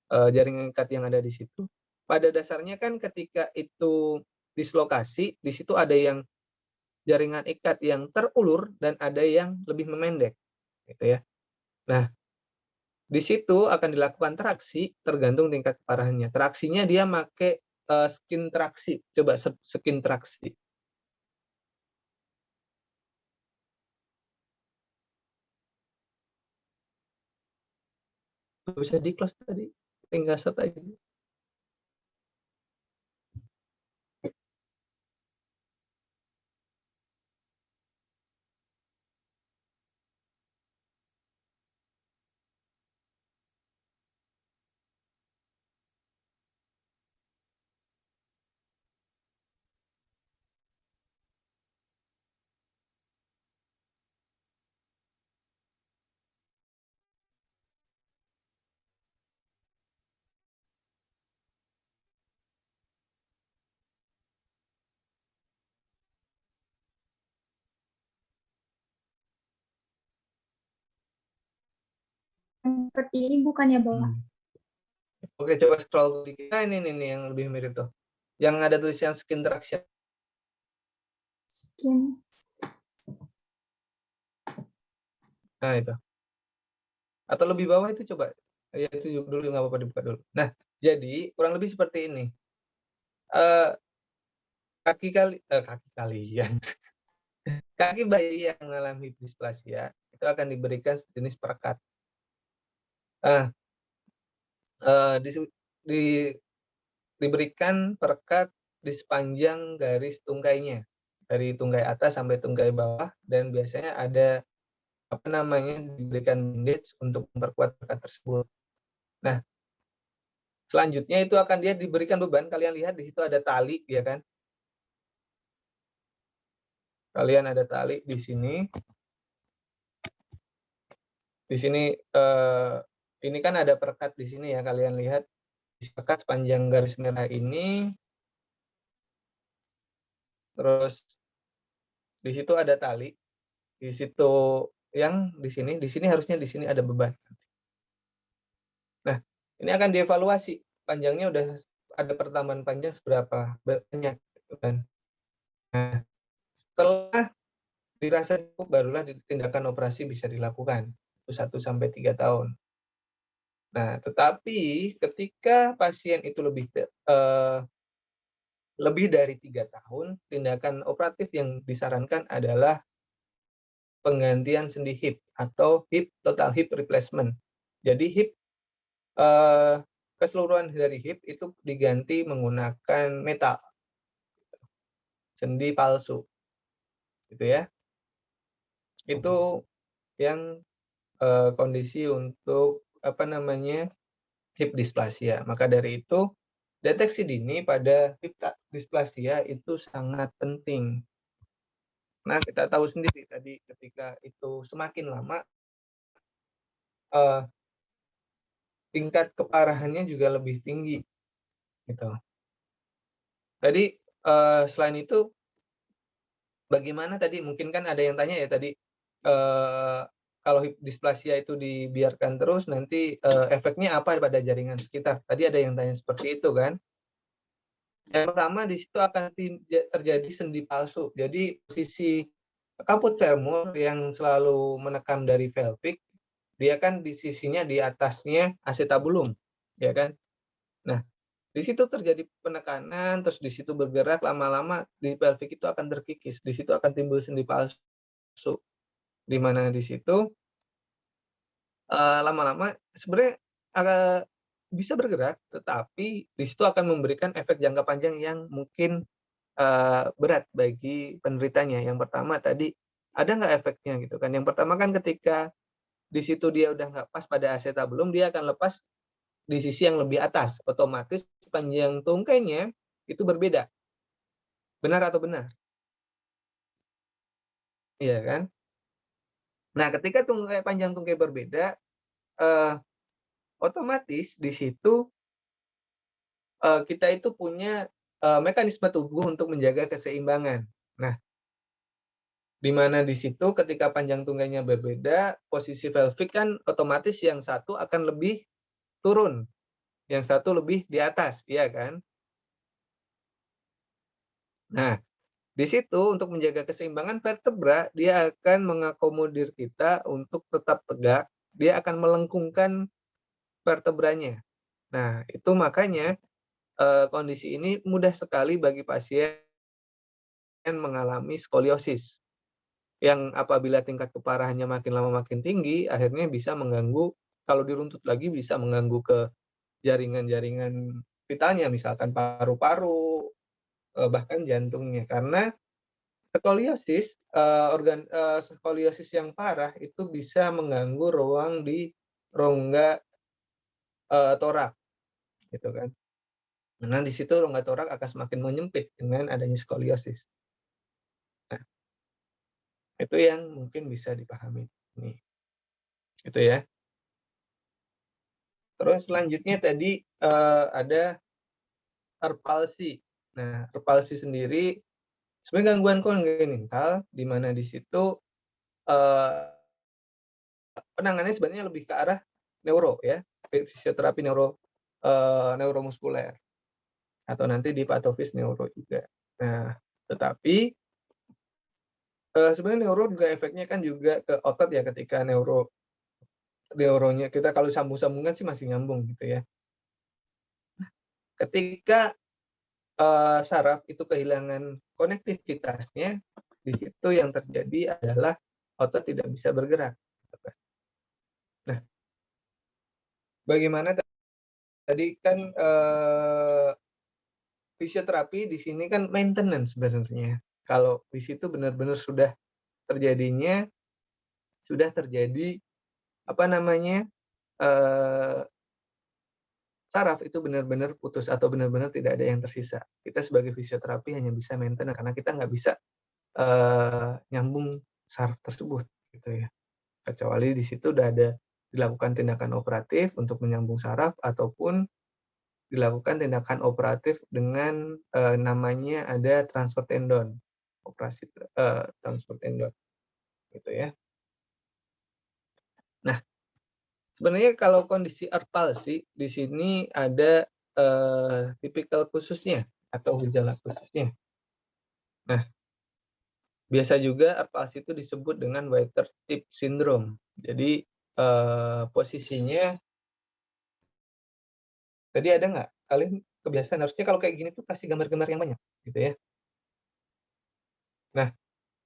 jaringan ikat yang ada di situ. Pada dasarnya kan ketika itu dislokasi, di situ ada yang jaringan ikat yang terulur dan ada yang lebih memendek, gitu ya. Nah, di situ akan dilakukan traksi tergantung tingkat keparahannya. Traksinya dia make skin traksi. Coba skin traksi. Bisa di-close tadi, tinggal set aja. Seperti ini bukannya Bapak? Oke, coba scroll dikit. Nah, ini nih yang lebih mirip tuh. Yang ada tulisan skin traction. Skin. Nah, itu. Atau lebih bawah itu coba. Ya, itu dulu nggak apa-apa dibuka dulu. Nah, jadi kurang lebih seperti ini. Kaki kalian. Kaki bayi yang mengalami displasia itu akan diberikan sejenis perekat. Diberikan perekat di sepanjang garis tungkainya, dari tungkai atas sampai tungkai bawah, dan biasanya ada apa namanya, diberikan bandage untuk memperkuat perekat tersebut. Nah, selanjutnya itu akan dia diberikan beban. Kalian lihat di situ ada tali, ya kan? Kalian ada tali di sini. Di sini ini kan ada perekat di sini ya, kalian lihat perekat sepanjang garis merah ini. Terus di situ ada tali. Di situ yang di sini harusnya di sini ada beban. Nah, ini akan dievaluasi panjangnya udah ada pertambahan panjang seberapa banyak, gitu kan. Nah, setelah dirasa cukup barulah tindakan operasi bisa dilakukan. 1 sampai 3 tahun. Nah, tetapi ketika pasien itu lebih dari 3 tahun, tindakan operatif yang disarankan adalah penggantian sendi hip atau total hip replacement. Jadi keseluruhan dari hip itu diganti menggunakan metal, sendi palsu, gitu ya. Itu yang kondisi untuk apa namanya, hip dysplasia. Maka dari itu deteksi dini pada displasia itu sangat penting. Nah, kita tahu sendiri tadi ketika itu semakin lama, tingkat keparahannya juga lebih tinggi, gitu. Tadi, selain itu, bagaimana tadi mungkin kan ada yang tanya ya tadi, kalau displasia itu dibiarkan terus nanti, efeknya apa pada jaringan sekitar? Tadi ada yang tanya seperti itu kan. Yang pertama di situ akan terjadi sendi palsu. Jadi posisi kaput femur yang selalu menekam dari pelvic, dia kan di sisinya di atasnya acetabulum, ya kan? Nah, di situ terjadi penekanan, terus di situ bergerak lama-lama di pelvic itu akan terkikis, di situ akan timbul sendi palsu. Di mana di situ lama-lama sebenarnya bisa bergerak, tetapi di situ akan memberikan efek jangka panjang yang mungkin berat bagi penderitanya. Yang pertama tadi, ada nggak efeknya gitu kan. Yang pertama kan ketika di situ dia udah nggak pas pada acetabulum, dia akan lepas di sisi yang lebih atas. Otomatis panjang tungkainya itu berbeda. Benar atau benar? Iya kan? Nah, ketika panjang tungkai berbeda, otomatis di situ kita itu punya mekanisme tubuh untuk menjaga keseimbangan. Nah, di mana di situ ketika panjang tunggainya berbeda, posisi pelvic kan otomatis yang satu akan lebih turun, yang satu lebih di atas, iya kan? Nah, di situ untuk menjaga keseimbangan vertebra, dia akan mengakomodir kita untuk tetap tegak, dia akan melengkungkan vertebranya. Nah, itu makanya kondisi ini mudah sekali bagi pasien mengalami skoliosis. Yang apabila tingkat keparahannya makin lama makin tinggi, akhirnya bisa mengganggu, kalau diruntut lagi bisa mengganggu ke jaringan-jaringan vitalnya, misalkan paru-paru, bahkan jantungnya. Karena skoliosis, skoliosis yang parah itu bisa mengganggu ruang di rongga torak, gitu kan. Nah, di situ rongga torak akan semakin menyempit dengan adanya skoliosis. Nah, itu yang mungkin bisa dipahami nih. Itu ya. Terus selanjutnya tadi ada earth palsy. Nah, earth palsy sendiri sebenarnya gangguan kongenital di mana di situ penanganannya sebenarnya lebih ke arah neuro ya, fisioterapi neuromuskuler atau nanti di patofis neuro juga. Nah, tetapi sebenarnya neuro juga efeknya kan juga ke otot ya ketika neuronya kita kalau sambung-sambungan sih masih nyambung gitu ya. Ketika saraf itu kehilangan konektivitasnya, di situ yang terjadi adalah otot tidak bisa bergerak. Nah, bagaimana tadi kan fisioterapi di sini kan maintenance sebenarnya. Kalau di situ benar-benar sudah terjadi apa namanya saraf itu benar-benar putus atau benar-benar tidak ada yang tersisa. Kita sebagai fisioterapi hanya bisa maintenance karena kita nggak bisa nyambung saraf tersebut gitu ya. Kecuali di situ udah ada dilakukan tindakan operatif untuk menyambung saraf ataupun dilakukan tindakan operatif dengan namanya ada transfer tendon, operasi transfer tendon gitu ya. Nah, sebenarnya kalau kondisi earth palsy di sini ada tipikal khususnya atau gejala khususnya. Nah, biasa juga earth palsy itu disebut dengan Whiter Tip Syndrome. Jadi posisinya tadi ada nggak? Kalian kebiasaan harusnya kalau kayak gini tuh kasih gambar-gambar yang banyak gitu ya. Nah,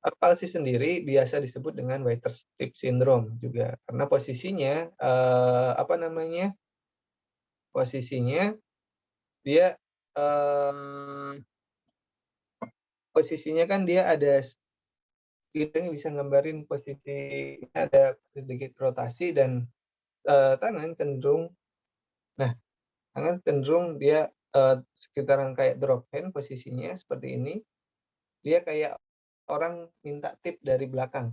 earth palsy sendiri biasa disebut dengan Whiter Tip Syndrome juga karena posisinya posisinya dia posisinya kan dia ada kita bisa gambarin posisi ada sedikit rotasi dan tangan cenderung dia sekitaran kayak drop hand posisinya seperti ini, dia kayak orang minta tip dari belakang,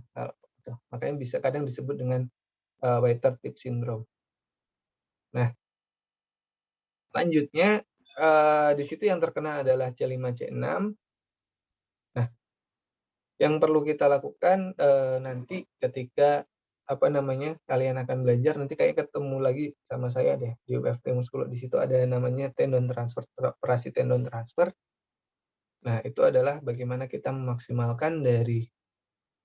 makanya bisa kadang disebut dengan waiter tip syndrome. Nah, selanjutnya di situ yang terkena adalah C5, C6. Nah, yang perlu kita lakukan nanti ketika kalian akan belajar, nanti kayak ketemu lagi sama saya deh di UFT Muskulo. Di situ ada namanya tendon transfer, operasi tendon transfer. Nah, itu adalah bagaimana kita memaksimalkan dari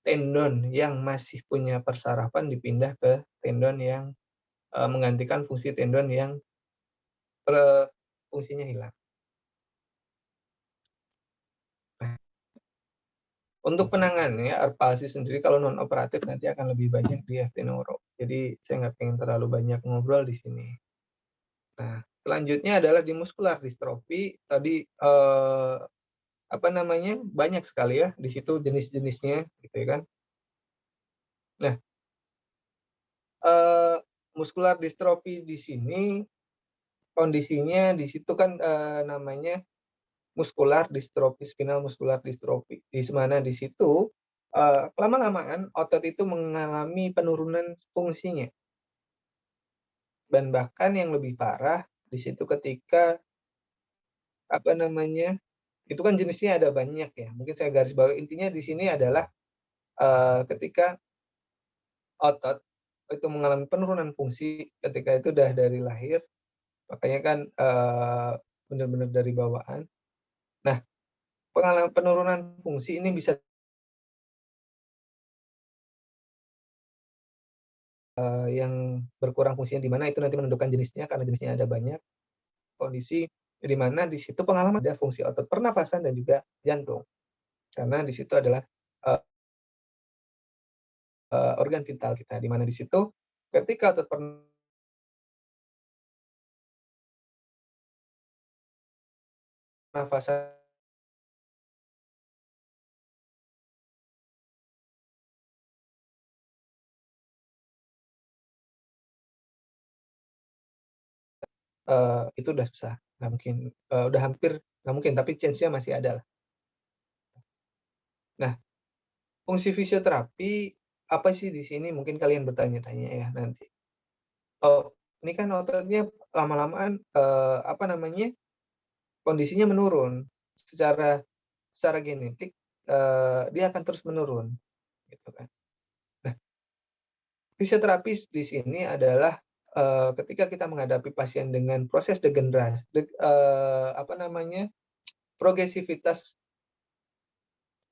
tendon yang masih punya persarafan dipindah ke tendon yang menggantikan fungsi tendon yang fungsinya hilang. Nah, untuk penanganannya, palsi sendiri kalau non operatif nanti akan lebih banyak di FT Neuro. Jadi saya nggak pengen terlalu banyak ngobrol di sini. Nah, selanjutnya adalah di muskular distrofi. Tadi banyak sekali ya di situ jenis-jenisnya, gitu ya kan. Nah, muskular distrofi di sini kondisinya di situ kan namanya muskular distrofi, spinal muskular distrofi. Di mana di situ lama-lamaan otot itu mengalami penurunan fungsinya. Dan bahkan yang lebih parah di situ ketika itu kan jenisnya ada banyak ya. Mungkin saya garis bawahi, intinya di sini adalah ketika otot itu mengalami penurunan fungsi ketika itu udah dari lahir, makanya kan benar-benar dari bawaan. Nah, pengalaman penurunan fungsi ini bisa yang berkurang fungsinya di mana itu nanti menentukan jenisnya, karena jenisnya ada banyak. Kondisi di mana di situ pengalaman ada fungsi otot pernapasan dan juga jantung. Karena di situ adalah organ vital kita, di mana di situ ketika otot pernapasan itu udah susah, nggak mungkin, udah hampir nggak mungkin, tapi chance-nya masih ada lah. Nah, fungsi fisioterapi apa sih di sini? Mungkin kalian bertanya-tanya ya nanti. Oh, ini kan ototnya lama-lamaan kondisinya menurun secara genetik, dia akan terus menurun, gitu kan. Nah, fisioterapi di sini adalah ketika kita menghadapi pasien dengan proses degenerasi, progresivitas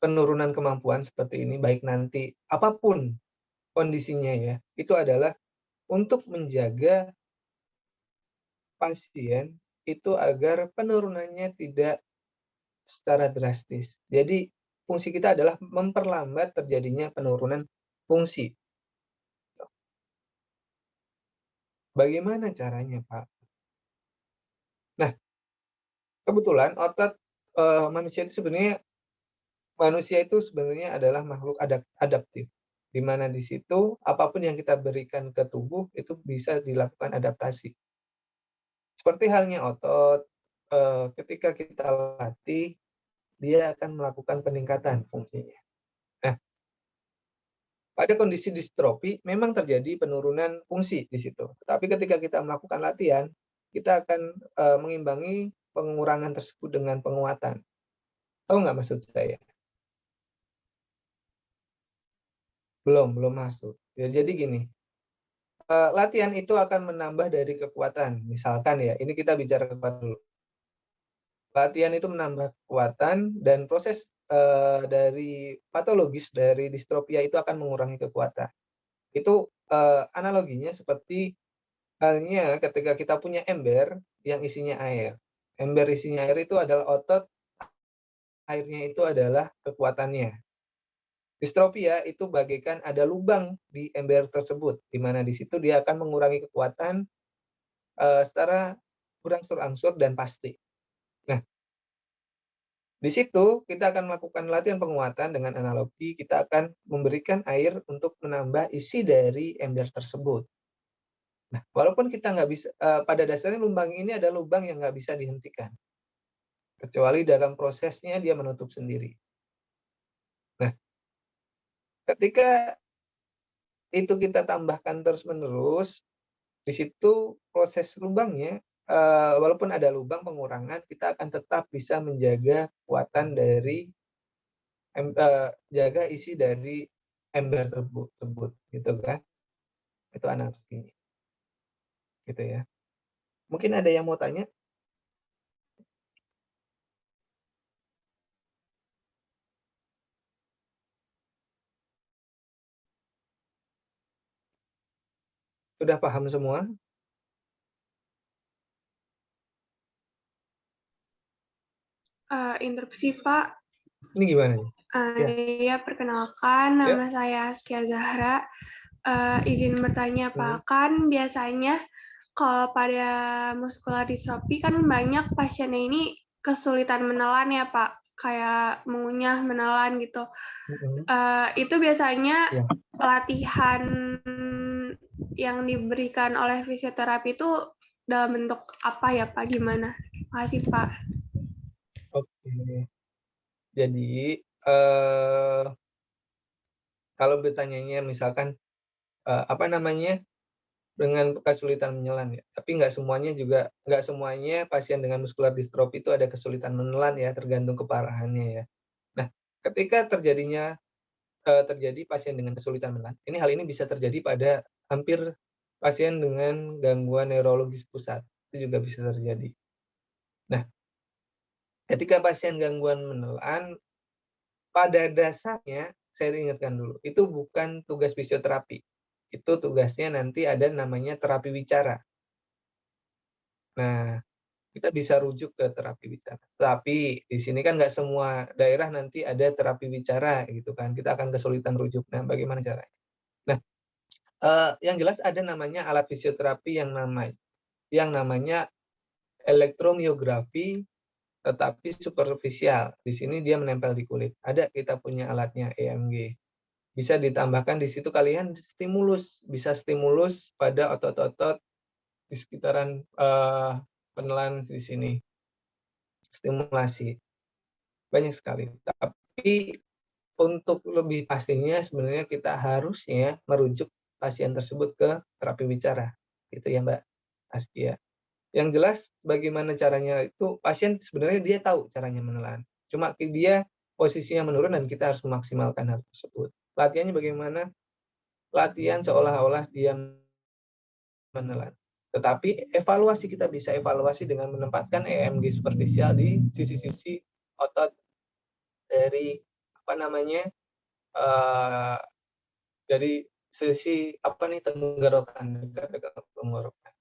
penurunan kemampuan seperti ini, baik nanti apapun kondisinya ya, itu adalah untuk menjaga pasien itu agar penurunannya tidak secara drastis. Jadi fungsi kita adalah memperlambat terjadinya penurunan fungsi. Bagaimana caranya, Pak? Nah, kebetulan otot manusia itu sebenarnya adalah makhluk adaptif, di mana di situ apapun yang kita berikan ke tubuh itu bisa dilakukan adaptasi. Seperti halnya otot, ketika kita latih, dia akan melakukan peningkatan fungsinya. Nah, pada kondisi distrofi memang terjadi penurunan fungsi di situ. Tapi ketika kita melakukan latihan, kita akan mengimbangi pengurangan tersebut dengan penguatan. Tahu nggak maksud saya? Belum masuk. Ya, jadi gini, latihan itu akan menambah dari kekuatan. Misalkan ya, ini kita bicara kekuatan dulu. Latihan itu menambah kekuatan dan proses dari patologis dari distrofia itu akan mengurangi kekuatan. Itu analoginya seperti halnya ketika kita punya ember yang isinya air. Ember isinya air itu adalah otot, airnya itu adalah kekuatannya. Distrofia itu bagaikan ada lubang di ember tersebut, di mana di situ dia akan mengurangi kekuatan secara berangsur-angsur dan pasti. Nah, di situ kita akan melakukan latihan penguatan dengan analogi, kita akan memberikan air untuk menambah isi dari ember tersebut. Nah, walaupun kita nggak bisa, pada dasarnya lubang ini adalah lubang yang nggak bisa dihentikan. kecuali dalam prosesnya dia menutup sendiri. Nah, ketika itu kita tambahkan terus-menerus, di situ proses lubangnya, walaupun ada lubang pengurangan, kita akan tetap bisa menjaga kekuatan dari jaga isi dari ember tersebut, gitu kan. Itu analoginya, gitu ya. Mungkin ada yang mau tanya? Sudah paham semua? Interupsi, Pak. Ini gimana nih? Ya. Ya, perkenalkan, Ya. nama saya Askia Zahra. Izin bertanya, Pak. Kan biasanya kalau pada muskular distrofi kan banyak pasiennya ini kesulitan menelan ya, Pak. Kayak mengunyah, menelan gitu. Itu biasanya Ya. latihan yang diberikan oleh fisioterapi itu dalam bentuk apa ya, Pak? Gimana? Makasih, Pak. Oke. Jadi, kalau bertanyanya misalkan, apa namanya, dengan kesulitan menelan ya, tapi nggak semuanya pasien dengan muskular distrofi itu ada kesulitan menelan ya, tergantung keparahannya ya. Nah, ketika terjadi pasien dengan kesulitan menelan, hal ini bisa terjadi pada hampir pasien dengan gangguan neurologis pusat, itu juga bisa terjadi. Nah, ketika pasien gangguan menelan, pada dasarnya, saya ingatkan dulu, itu bukan tugas fisioterapi. Itu tugasnya nanti ada namanya terapi wicara. Nah, kita bisa rujuk ke terapi wicara. Tapi di sini kan nggak semua daerah nanti ada terapi wicara gitu kan. Kita akan kesulitan rujuk. Nah, bagaimana caranya? Nah, yang jelas ada namanya alat fisioterapi yang namanya elektromiografi tetapi superficial. Di sini dia menempel di kulit. Ada kita punya alatnya EMG. Bisa ditambahkan di situ kalian bisa stimulus pada otot-otot di sekitaran penelan di sini. Stimulasi. Banyak sekali. Tapi untuk lebih pastinya sebenarnya kita harusnya merujuk pasien tersebut ke terapi bicara. Itu ya Mbak Askia. Yang jelas bagaimana caranya itu pasien sebenarnya dia tahu caranya menelan. Cuma dia posisinya menurun dan kita harus memaksimalkan hal tersebut. Latihannya bagaimana? Latihan seolah-olah dia menelan. Tetapi kita bisa evaluasi dengan menempatkan EMG superficial di sisi-sisi otot dari dari sisi tenggorokan.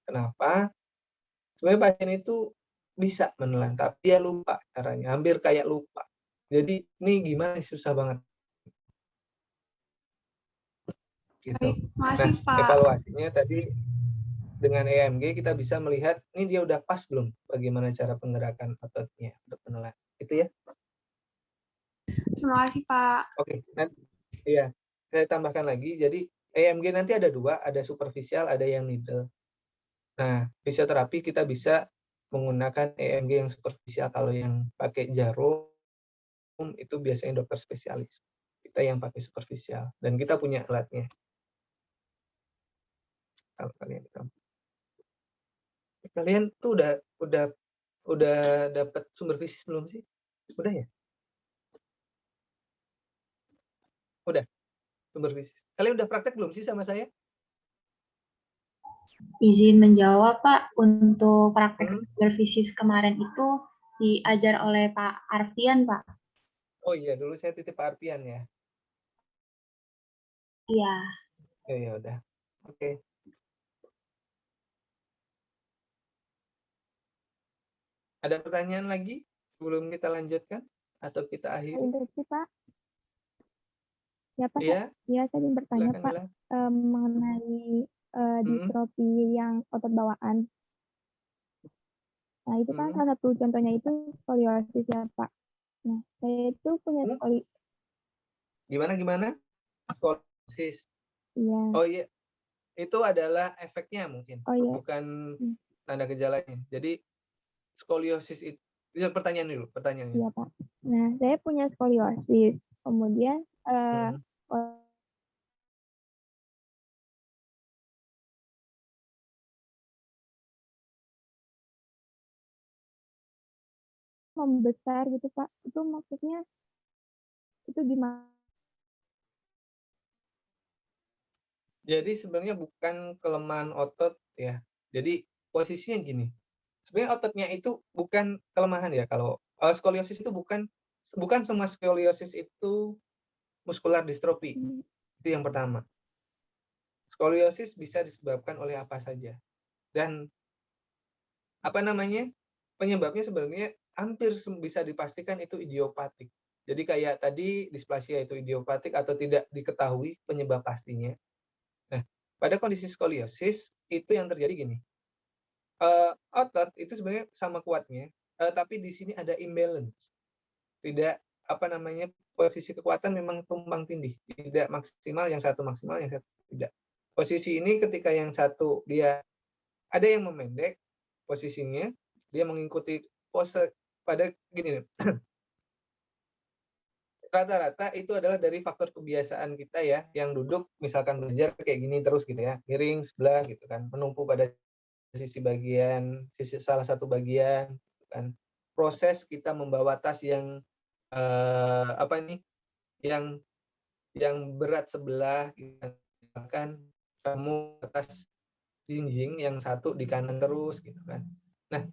Kenapa? Sebenarnya pasien itu bisa menelan, tapi dia lupa caranya, hampir kayak lupa. Jadi ini gimana susah banget. Gitu. Nah, evaluasinya tadi dengan EMG kita bisa melihat ini dia udah pas belum bagaimana cara penggerakan ototnya untuk menelan. Itu ya. Terima kasih, Pak. Oke, nanti iya. Saya tambahkan lagi. Jadi EMG nanti ada dua, ada superficial, ada yang needle. Nah, fisioterapi kita bisa menggunakan EMG yang superficial. Kalau yang pakai jarum itu biasanya dokter spesialis. Kita yang pakai superficial dan kita punya alatnya. Kalau kalian tuh udah dapat sumber fisik belum sih? Udah ya? Udah sumber fisik. Kalian udah praktek belum sih sama saya? Izin menjawab, Pak. Untuk praktek sumber fisik kemarin itu diajar oleh Pak Arfian, Pak. Oh iya, dulu saya titip Pak Arfian ya. Iya. Ya udah. Oke. Ada pertanyaan lagi sebelum kita lanjutkan atau kita akhiri? Interupsi, Pak. Ya, Pak. Iya. Ya, saya ingin bertanya, Silakan, Pak, mengenai distrofi yang otot bawaan. Nah, itu kan salah satu contohnya itu skoliosis ya, Pak. Nah, saya itu punya Gimana? Skoliosis. Iya. Oh iya. Itu adalah efeknya mungkin, Oh, iya. bukan tanda gejalanya. Jadi skoliosis Ya, pertanyaan dulu, pertanyaannya. Iya, Pak. Nah, saya punya skoliosis. Kemudian membesar gitu, Pak. Itu maksudnya itu gimana? Jadi sebenarnya bukan kelemahan otot ya. Jadi posisinya gini. Sebenarnya ototnya itu bukan kelemahan ya. Kalau skoliosis itu bukan semua skoliosis itu muskular distrofi. Itu yang pertama. Skoliosis bisa disebabkan oleh apa saja. Dan penyebabnya sebenarnya hampir bisa dipastikan itu idiopatik. Jadi kayak tadi displasia itu idiopatik atau tidak diketahui penyebab pastinya. Nah, pada kondisi skoliosis itu yang terjadi gini. Otot itu sebenarnya sama kuatnya, tapi di sini ada imbalance. Tidak posisi kekuatan memang tumpang tindih, tidak maksimal, yang satu maksimal, yang satu tidak. Posisi ini ketika yang satu dia ada yang memendek posisinya, dia mengikuti pose pada gini. Rata-rata itu adalah dari faktor kebiasaan kita ya, yang duduk misalkan belajar kayak gini terus gitu ya, miring sebelah gitu kan, menumpu pada salah satu bagian gitu kan. Proses kita membawa tas yang yang berat sebelah gitu kan, kamu atas jinjing yang satu di kanan terus gitu kan. Nah,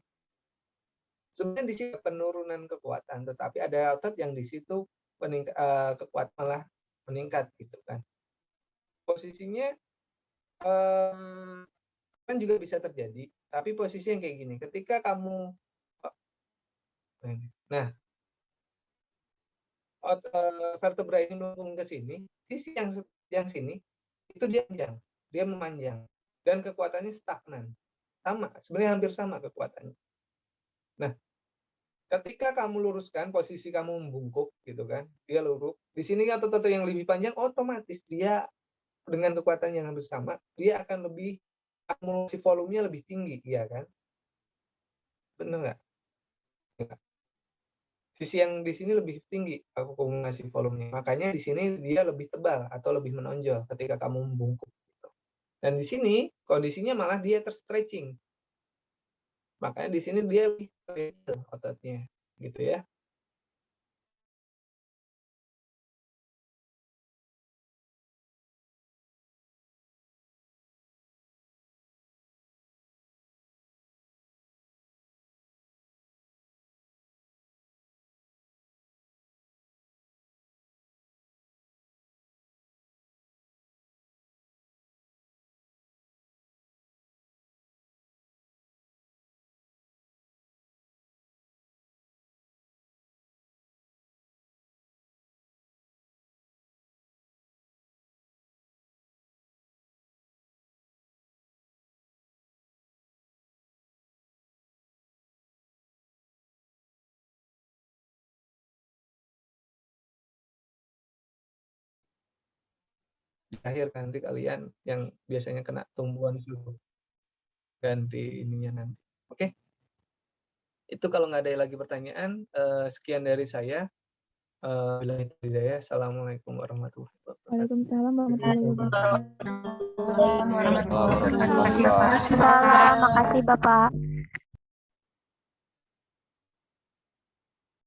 sebenarnya di sini penurunan kekuatan, tetapi ada otot yang di situ kekuatan malah meningkat gitu kan. Posisinya kan juga bisa terjadi, tapi posisi yang kayak gini, ketika kamu vertebra ini menunggu ke sini, sisi yang sini itu dia memanjang dan kekuatannya stagnan, sama, sebenarnya hampir sama kekuatannya. Nah, ketika kamu luruskan, posisi kamu membungkuk gitu kan, dia lurus. Di sini otot yang lebih panjang, otomatis dia dengan kekuatan yang hampir sama, dia akan lebih akumulasi volumenya lebih tinggi, iya kan? Benar nggak? Sisi yang di sini lebih tinggi akumulasi volumenya. Makanya di sini dia lebih tebal atau lebih menonjol ketika kamu membungkuk. Gitu. Dan di sini kondisinya malah dia terstretching. Makanya di sini dia lebih ototnya, gitu ya. Di akhir nanti kalian yang biasanya kena tumbuhan suruh ganti ininya nanti. Oke. Itu kalau nggak ada lagi pertanyaan, sekian dari saya. Billahi hidayah. Assalamualaikum warahmatullahi wabarakatuh. Waalaikumsalam warahmatullahi wabarakatuh. Terima kasih, Bapak. Makasih, Bapak.